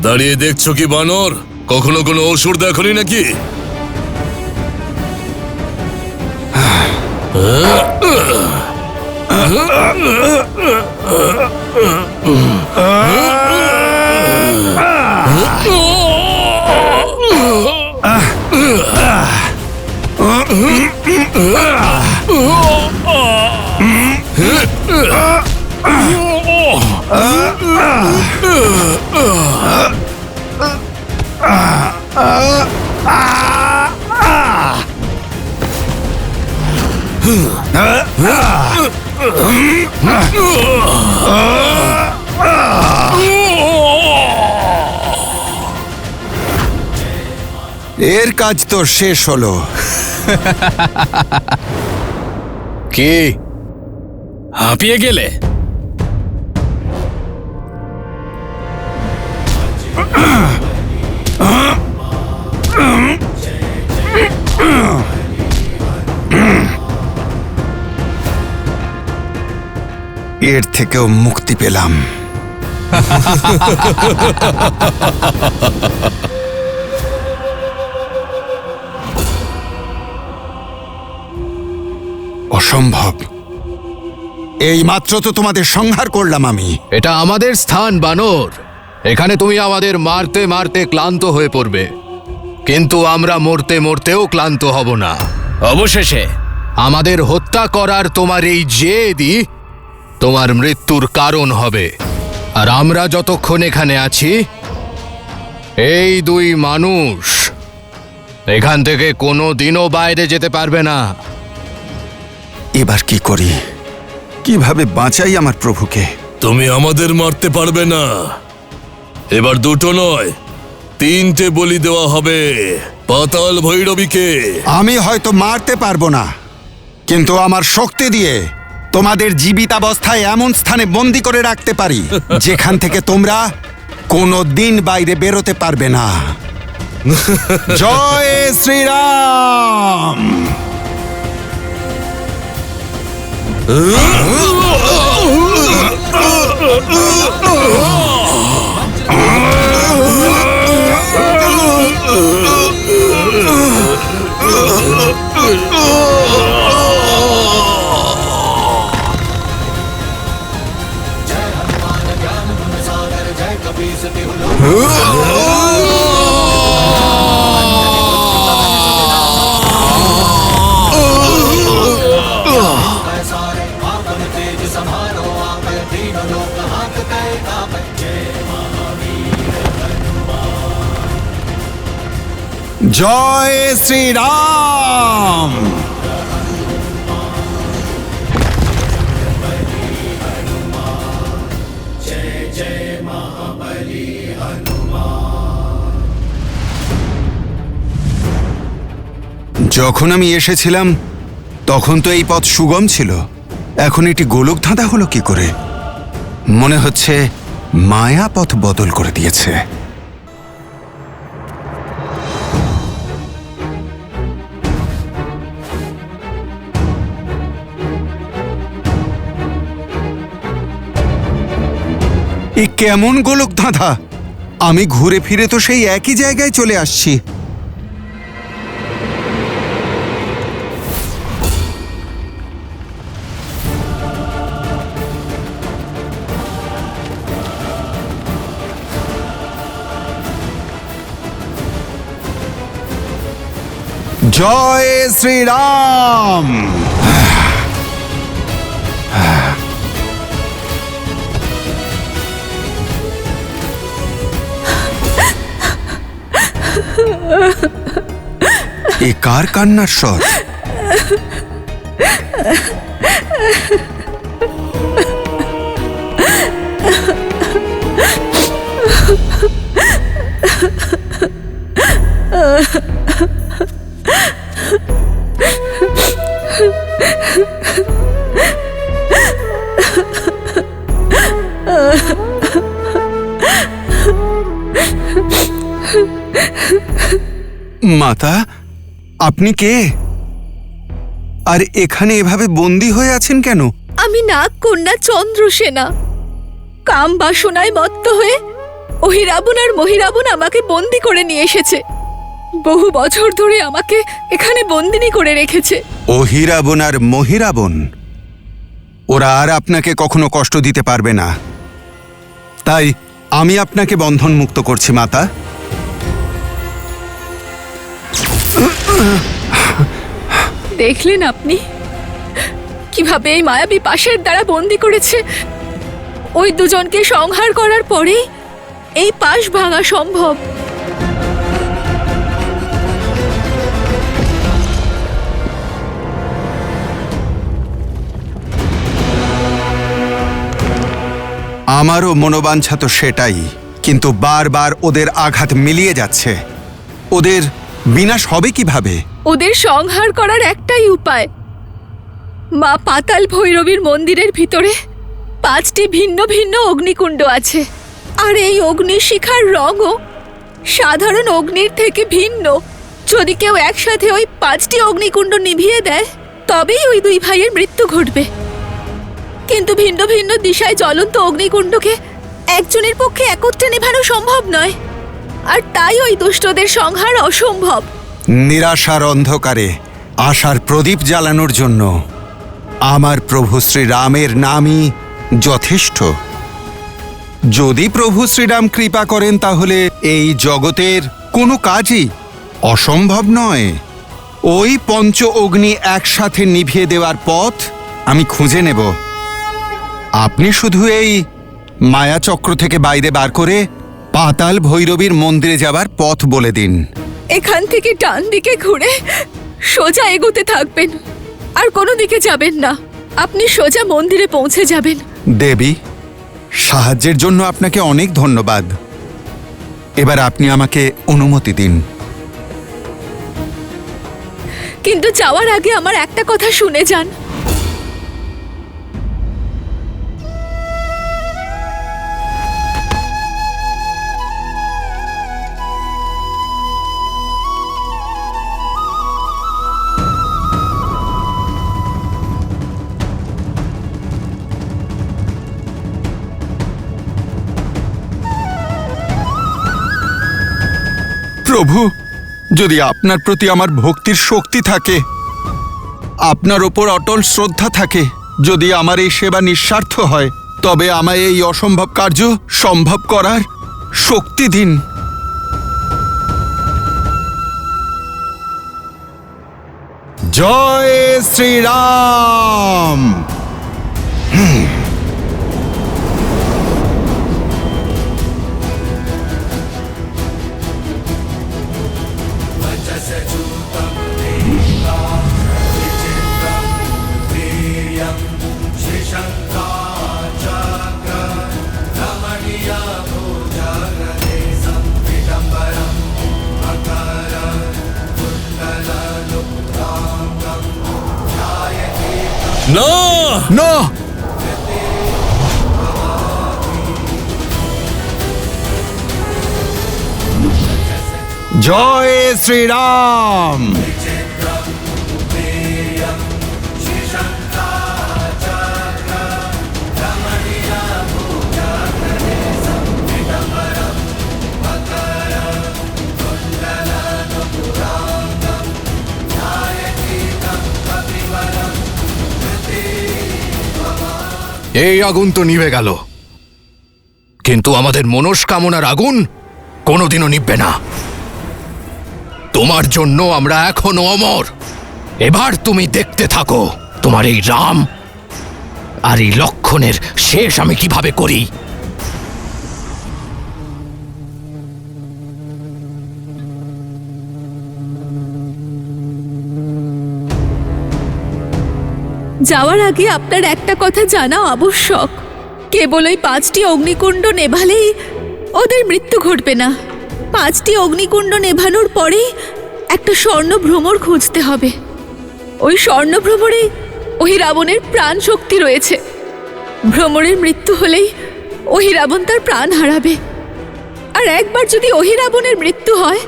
Speaker 2: দাঁড়িয়ে দেখছো কি বানর? কখনো কোনো অসুর দেখনি নাকি?
Speaker 1: এর কাজ তো শেষ হলো।
Speaker 5: কি
Speaker 3: হাঁপিয়ে গেলে?
Speaker 1: এর থেকেও মুক্তি পেলাম। অসম্ভব। এই মাত্র তো তোমাদের সংহার করলাম আমি।
Speaker 5: এটা আমাদের স্থান বানর, এখানে তুমি আমাদের মারতে মারতে ক্লান্ত হয়ে পড়বে, কিন্তু আমরা মরতে মরতেও ক্লান্ত হব না।
Speaker 3: অবশেষে
Speaker 5: আমাদের হত্যা করার তোমার এই জেদই তোমার মৃত্যুর কারণ হবে। আর আমরা যতক্ষণ এখানে আছি, এই দুই মানুষ এখান থেকে কোনো দিনও বাইরে যেতে পারবে না।
Speaker 1: এবার কি করি? কিভাবে বাঁচাই আমার প্রভুকে?
Speaker 2: তুমি আমাদের মারতে পারবে না। এবার দুটো নয়, তিনটে বলি দেওয়া হবে পাতাল ভৈরবীকে।
Speaker 1: আমি হয়তো মারতে পারবো না, কিন্তু আমার শক্তি দিয়ে তোমাদের জীবিতাবস্থায় এমন স্থানে বন্দী করে রাখতে পারি যেখান থেকে তোমরা কোনো দিন বাইরে বেরোতে পারবে না।
Speaker 13: জয় শ্রীরাম। জয় শ্রীরাম। যখন আমি এসেছিলাম তখন তো এই পথ সুগম ছিল, এখন এটি গোলক ধাঁধা হলো কি করে? মনে হচ্ছে মায়া পথ বদল করে দিয়েছে। এ কেমন গোলক ধাঁধা? আমি ঘুরে ফিরে তো সেই একই জায়গায় চলে আসছি। জয় শ্রীরাম। এ কার কান্নার স্বর? মাতা, আপনি কে? আর এখানে এভাবে বন্দী হয়ে আছেন কেন?
Speaker 8: আমি নাগ কন্যা চন্দ্রসেনা। কাম বাসনায় মত্ত হয়ে অহিরাবণ আর মহিরাবণ আমাকে বন্দি করে নিয়ে এসেছে। বহু বছর ধরে আমাকে এখানে বন্দিনী করে রেখেছে।
Speaker 13: অহিরাবণ আর মহিরাবণ, ওরা আর আপনাকে কখনো কষ্ট দিতে পারবে না, তাই আমি আপনাকে বন্ধন মুক্ত করছি মাতা।
Speaker 8: দেখলেন আপনি কিভাবে এই মায়াবী পাশের দ্বারা বন্দি করেছে? ওই দুজনকে সংহার করার পরেই এই পাশ ভাঙা সম্ভব।
Speaker 13: আমারও মনোবাঞ্ছা তো সেটাই, কিন্তু বারবার ওদের আঘাত মিলিয়ে যাচ্ছে। ওদের বিনাশ হবে কিভাবে?
Speaker 8: ওদের সংহার করার একটাই উপায়। মা পাতাল ভৈরবীর মন্দিরের ভিতরে 5টি ভিন্ন ভিন্ন অগ্নিকুণ্ড আছে, আর এই অগ্নিশিখার রঙও সাধারণ অগ্নির থেকে ভিন্ন। যদি কেউ একসাথে ওই 5টি অগ্নিকুণ্ড নিভিয়ে দেয় তবেই ওই দুই ভাইয়ের মৃত্যু ঘটবে। কিন্তু ভিন্ন ভিন্ন দিশায় জ্বলন্ত অগ্নিকুণ্ডকে একজনের পক্ষে একত্রে নেভানো সম্ভব নয়, আর তাই ওই দুষ্টদের সংহার অসম্ভব।
Speaker 13: নিরাশার অন্ধকারে আশার প্রদীপ জ্বালানোর জন্য আমার প্রভু শ্রীরামের নামই যথেষ্ট। যদি প্রভু শ্রীরাম কৃপা করেন তাহলে এই জগতের কোনো কাজই অসম্ভব নয়। ওই পঞ্চ অগ্নি একসাথে নিভিয়ে দেওয়ার পথ আমি খুঁজে নেব। আপনি শুধু এই মায়াচক্র থেকে বাইরে বার করে পাতাল ভৈরবীর মন্দিরে যাবার পথ বলে দিন।
Speaker 8: এখান থেকে ডান দিকে ঘুরে সোজা এগোতে থাকবেন, আর কোনো দিকে যাবেন না। আপনি সোজা মন্দিরে পৌঁছে যাবেন।
Speaker 13: দেবী, সাহায্যের জন্য আপনাকে অনেক ধন্যবাদ। এবার আপনি আমাকে অনুমতি দিন।
Speaker 8: কিন্তু যাওয়ার আগে আমার একটা কথা শুনে যান।
Speaker 1: প্রভু, যদি আপনার প্রতি আমার ভক্তির শক্তি থাকে, আপনার ওপর অটল শ্রদ্ধা থাকে, যদি আমার এই সেবা নিঃস্বার্থ হয়, তবে আমায় এই অসম্ভব কার্য সম্ভব করার শক্তি দিন।
Speaker 13: জয় শ্রীরাম।
Speaker 2: না
Speaker 5: না,
Speaker 13: জয় শ্রীরাম।
Speaker 5: এই আগুন তো নিভে গেল, কিন্তু আমাদের মনস্কামনার আগুন কোনোদিনও নিভবে না। তোমার জন্য আমরা এখনো অমর। এবার তুমি দেখতে থাকো তোমার এই রাম আর এই লক্ষণের শেষ আমি কিভাবে করি।
Speaker 8: যাওয়ার আগে আপনার একটা কথা জানা আবশ্যক। কেবল ওই 5টি অগ্নিকুণ্ড নেভালেই ওদের মৃত্যু ঘটবে না। 5টি অগ্নিকুণ্ড নেভানোর পরেই একটা স্বর্ণ ভ্রমর খুঁজতে হবে। ওই স্বর্ণ ভ্রমরে ওই রাবণের প্রাণ শক্তি রয়েছে। ভ্রমরের মৃত্যু হলেই ওই রাবণ তার প্রাণ হারাবে। আর একবার যদি ওই রাবণের মৃত্যু হয়,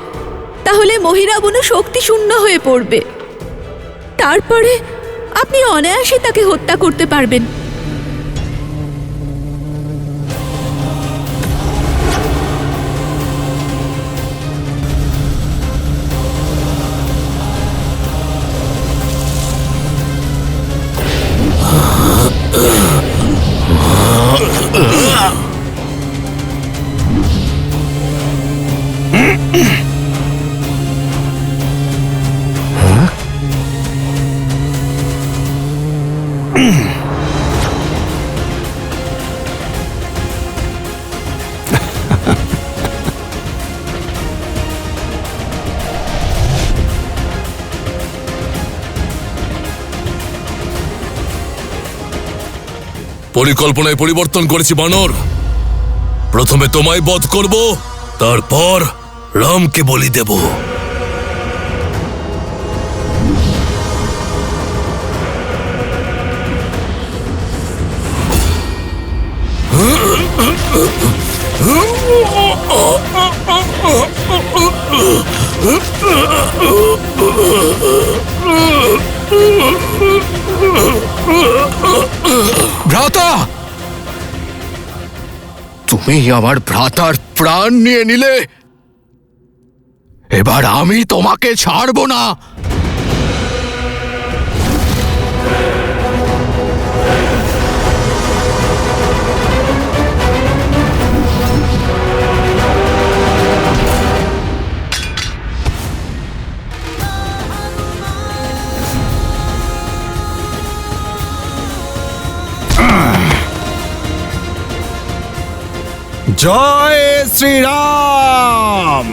Speaker 8: তাহলে মহিরাবণও শক্তি শূন্য হয়ে পড়বে। তারপরে আপনি অনায়াসে তাকে হত্যা করতে পারবেন।
Speaker 2: পরিকল্পনায় পরিবর্তন করেছি বানর। প্রথমে তোমায় বধ করব, তারপর রামকে বলি দেব।
Speaker 5: ভ্রাতা, তুমি আমার ভ্রাতার প্রাণ নিয়ে নিলে, এবার আমি তোমাকে ছাড়ব না।
Speaker 13: জয় শ্রীরাম।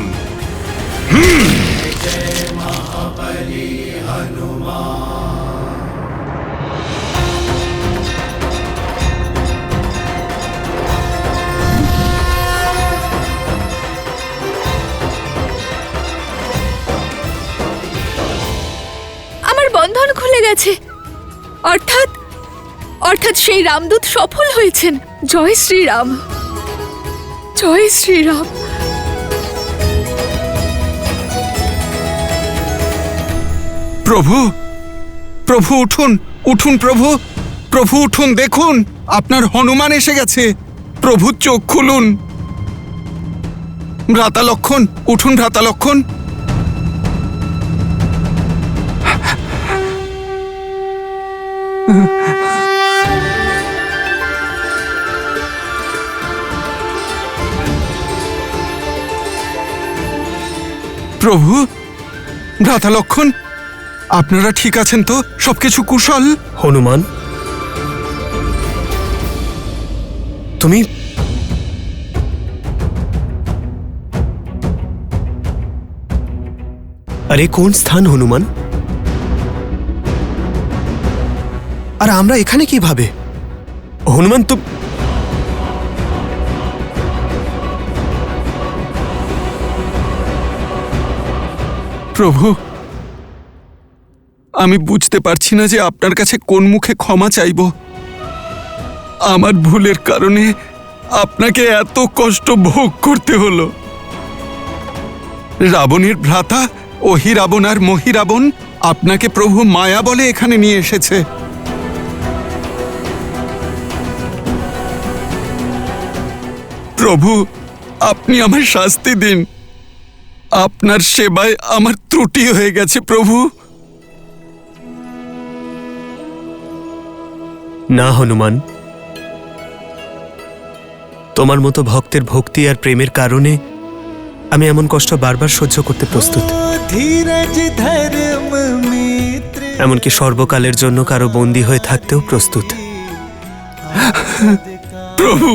Speaker 8: আমার বন্ধন খুলে গেছে। অর্থাৎ সেই রামদূত সফল হয়েছেন। জয় শ্রীরাম, জয় শ্রীরাম।
Speaker 1: প্রভু, প্রভু উঠুন, উঠুন প্রভু, প্রভু উঠুন, দেখুন আপনার হনুমান এসে গেছে। প্রভু চোখ খুলুন। ভ্রাতা লক্ষণ, উঠুন ভ্রাতা লক্ষণ। প্রভু, ভ্রাতা লক্ষণ, আপনারা ঠিক আছেন তো? সবকিছু কুশল?
Speaker 14: হনুমান, তুমি আরে কোন স্থান হনুমান? আর আমরা এখানে কিভাবে? হনুমান তো
Speaker 1: প্রভু, আমি বুঝতে পারছি না যে আপনার কাছে কোন মুখে ক্ষমা চাইব। আমার ভুলের কারণে আপনাকে এত কষ্ট ভোগ করতে হলো। রাবণের ভ্রাতা অহিরাবণ আর মহিরাবণ আপনাকে প্রভু মায়া বলে এখানে নিয়ে এসেছে। প্রভু, আপনি আমার শাস্তি দিন। আপনার সেবায় আমার ত্রুটি হয়ে গেছে প্রভু।
Speaker 14: না হনুমান, তোমার মতো ভক্তের ভক্তি আর প্রেমের কারণে আমি এমন কষ্ট বারবার সহ্য করতে প্রস্তুত। এমনকি সর্বকালের জন্য কারো বন্দী হয়ে থাকতেও প্রস্তুত।
Speaker 1: প্রভু,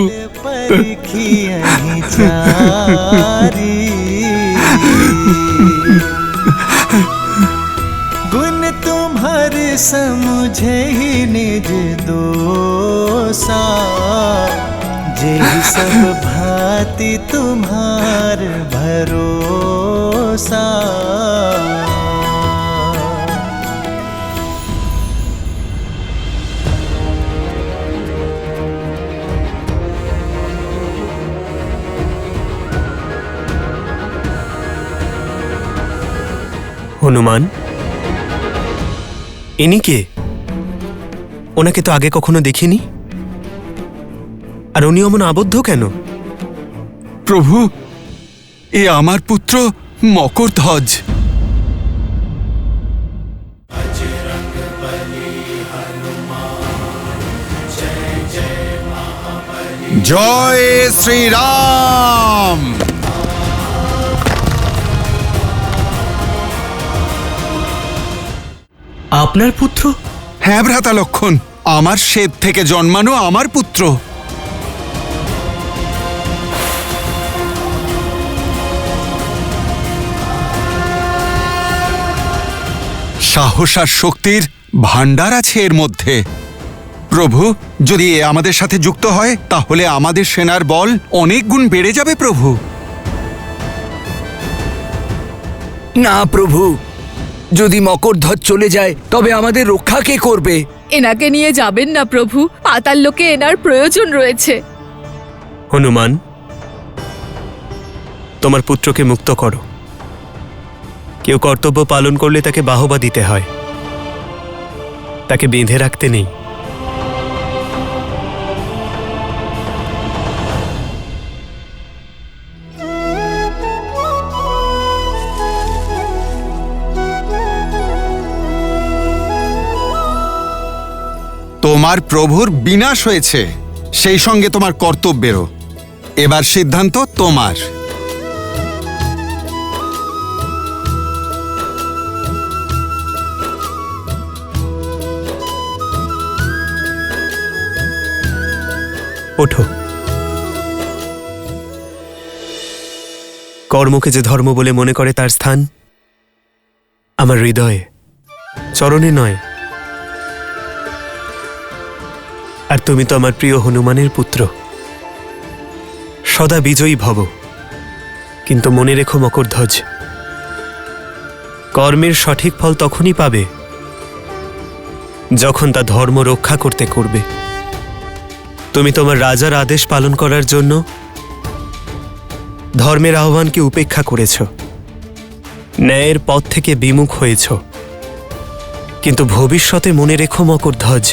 Speaker 15: गुण तुम्हारे समझे ही निज दोसा, जेहि सब भांति तुम्हार भरोसा।
Speaker 14: হনুমান, ইনি কে? ওনাকে তো আগে কখনো দেখিনি। আর উনি অমন আবদ্ধ কেন?
Speaker 1: প্রভু, এ আমার পুত্র মকরধ্বজ।
Speaker 13: জয় শ্রীরাম।
Speaker 14: আপনার পুত্র?
Speaker 1: হ্যাঁ ভ্রাতা লক্ষণ, আমার শ্বেত থেকে জন্মানো আমার পুত্র। সাহস আর শক্তির ভাণ্ডার আছে এর মধ্যে। প্রভু, যদি এ আমাদের সাথে যুক্ত হয় তাহলে আমাদের সেনার বল অনেক গুণ বেড়ে যাবে প্রভু।
Speaker 6: না প্রভু, যদি মকরধ্বজ চলে যায় তবে আমাদের রক্ষা কে করবে?
Speaker 8: এনাকে নিয়ে যাবেন না প্রভু, পাতাল লোকে এনার প্রয়োজন রয়েছে।
Speaker 14: হনুমান, তোমার পুত্রকে মুক্ত করো। কেউ কর্তব্য পালন করলে তাকে বাহবা দিতে হয়, তাকে বেঁধে রাখতে নেই।
Speaker 1: তোমার প্রভুর বিনাশ হয়েছে, সেই সঙ্গে তোমার কর্তব্যেরও। এবার সিদ্ধান্ত তোমার।
Speaker 14: ওঠো। কর্মকে যে ধর্ম বলে মনে করে তার স্থান আমার হৃদয়ে, চরণে নয়। আর তুমি তো আমার প্রিয় হনুমানের পুত্র। সদা বিজয়ী ভব, কিন্তু মনে রেখো মকরধ্বজ, কর্মের সঠিক ফল তখনই পাবে যখন তা ধর্ম রক্ষা করতে করবে। তুমি তোমার রাজার আদেশ পালন করার জন্য ধর্মের আহ্বানকে উপেক্ষা করেছ, ন্যায়ের পথ থেকে বিমুখ হয়েছ। কিন্তু ভবিষ্যতে মনে রেখো মকরধ্বজ,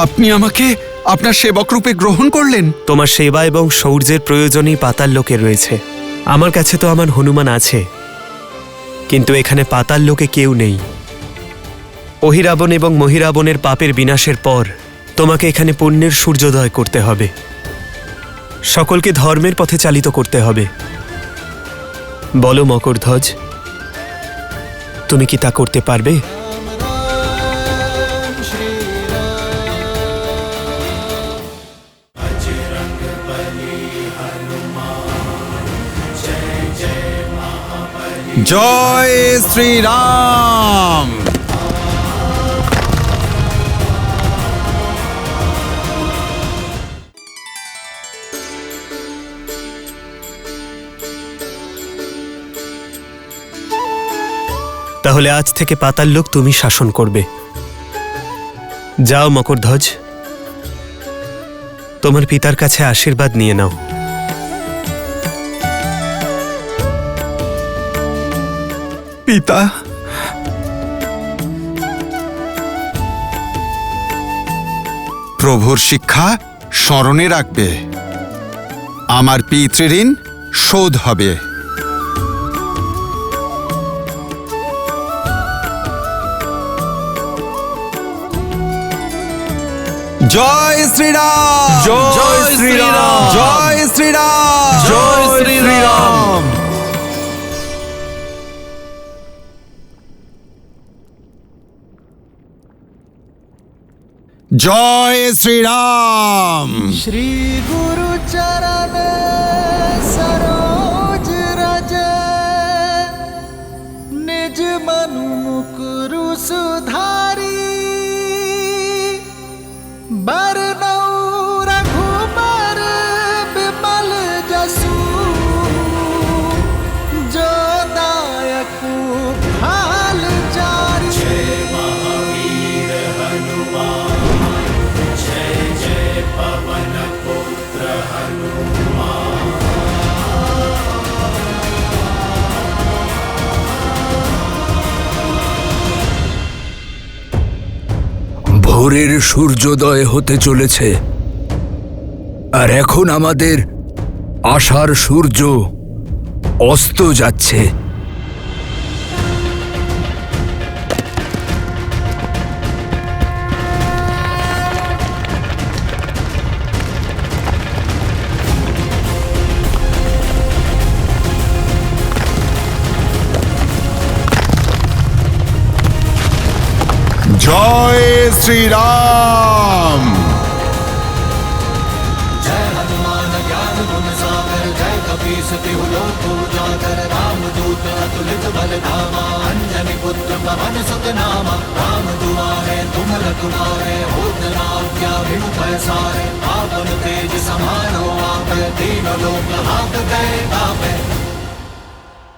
Speaker 1: আপনি আমাকে আপনার সেবক রূপে গ্রহণ করলেন।
Speaker 14: তোমার সেবা এবং শৌর্যের প্রয়োজনই পাতাল লোকে রয়েছে। আমার কাছে তো আমার হনুমান আছে, কিন্তু এখানে পাতাল লোকে কেউ নেই। অহিরাবণ এবং মহিরাবণের পাপের বিনাশের পর তোমাকে এখানে পুণ্যের সূর্যোদয় করতে হবে, সকলকে ধর্মের পথে চালিত করতে হবে। বলো মকরধ্বজ, তুমি কি তা করতে পারবে?
Speaker 13: জয় শ্রীরাম।
Speaker 14: তাহলে আজ থেকে পাতাল লোক তুমি শাসন করবে। যাও মকরধ্বজ, তোমার পিতার কাছে আশীর্বাদ নিয়ে নাও।
Speaker 1: পিতা,
Speaker 13: প্রভুর শিক্ষা স্মরণে রাখবে, আমার পিতৃঋণ শোধ হবে। জয় শ্রীরাম,
Speaker 6: জয় শ্রীরাম,
Speaker 13: জয় শ্রীরাম,
Speaker 6: জয় শ্রীরাম।
Speaker 13: জয় শ্রীরাম।
Speaker 15: श्री गुरु चरण सरोज रज, निज मनु मुकुरु सुधारी, बरनौ रघुबर बिमल जसु, जो दायकु फल चारि। जय महावीर हनुमान, जय जय पवन पुत्र हनुमान।
Speaker 6: ভোরের সূর্যোদয় হতে চলেছে, আর এখন আমাদের আশার সূর্য অস্ত যাচ্ছে।
Speaker 13: জয় শ্রীরাম।
Speaker 15: जय हनुमान ज्ञान गुण सागर, जय कपीस तिहु लोक उजागर, रामदूत अतुलित बल धामा, अंजनी पुत्र पवन सुत नामा। राम दुआरे तुम रखवारे, होत न आज्ञा बिनु पैसारे। आपन तेज समारो आपे, दीन लोक हाथ गए तापे।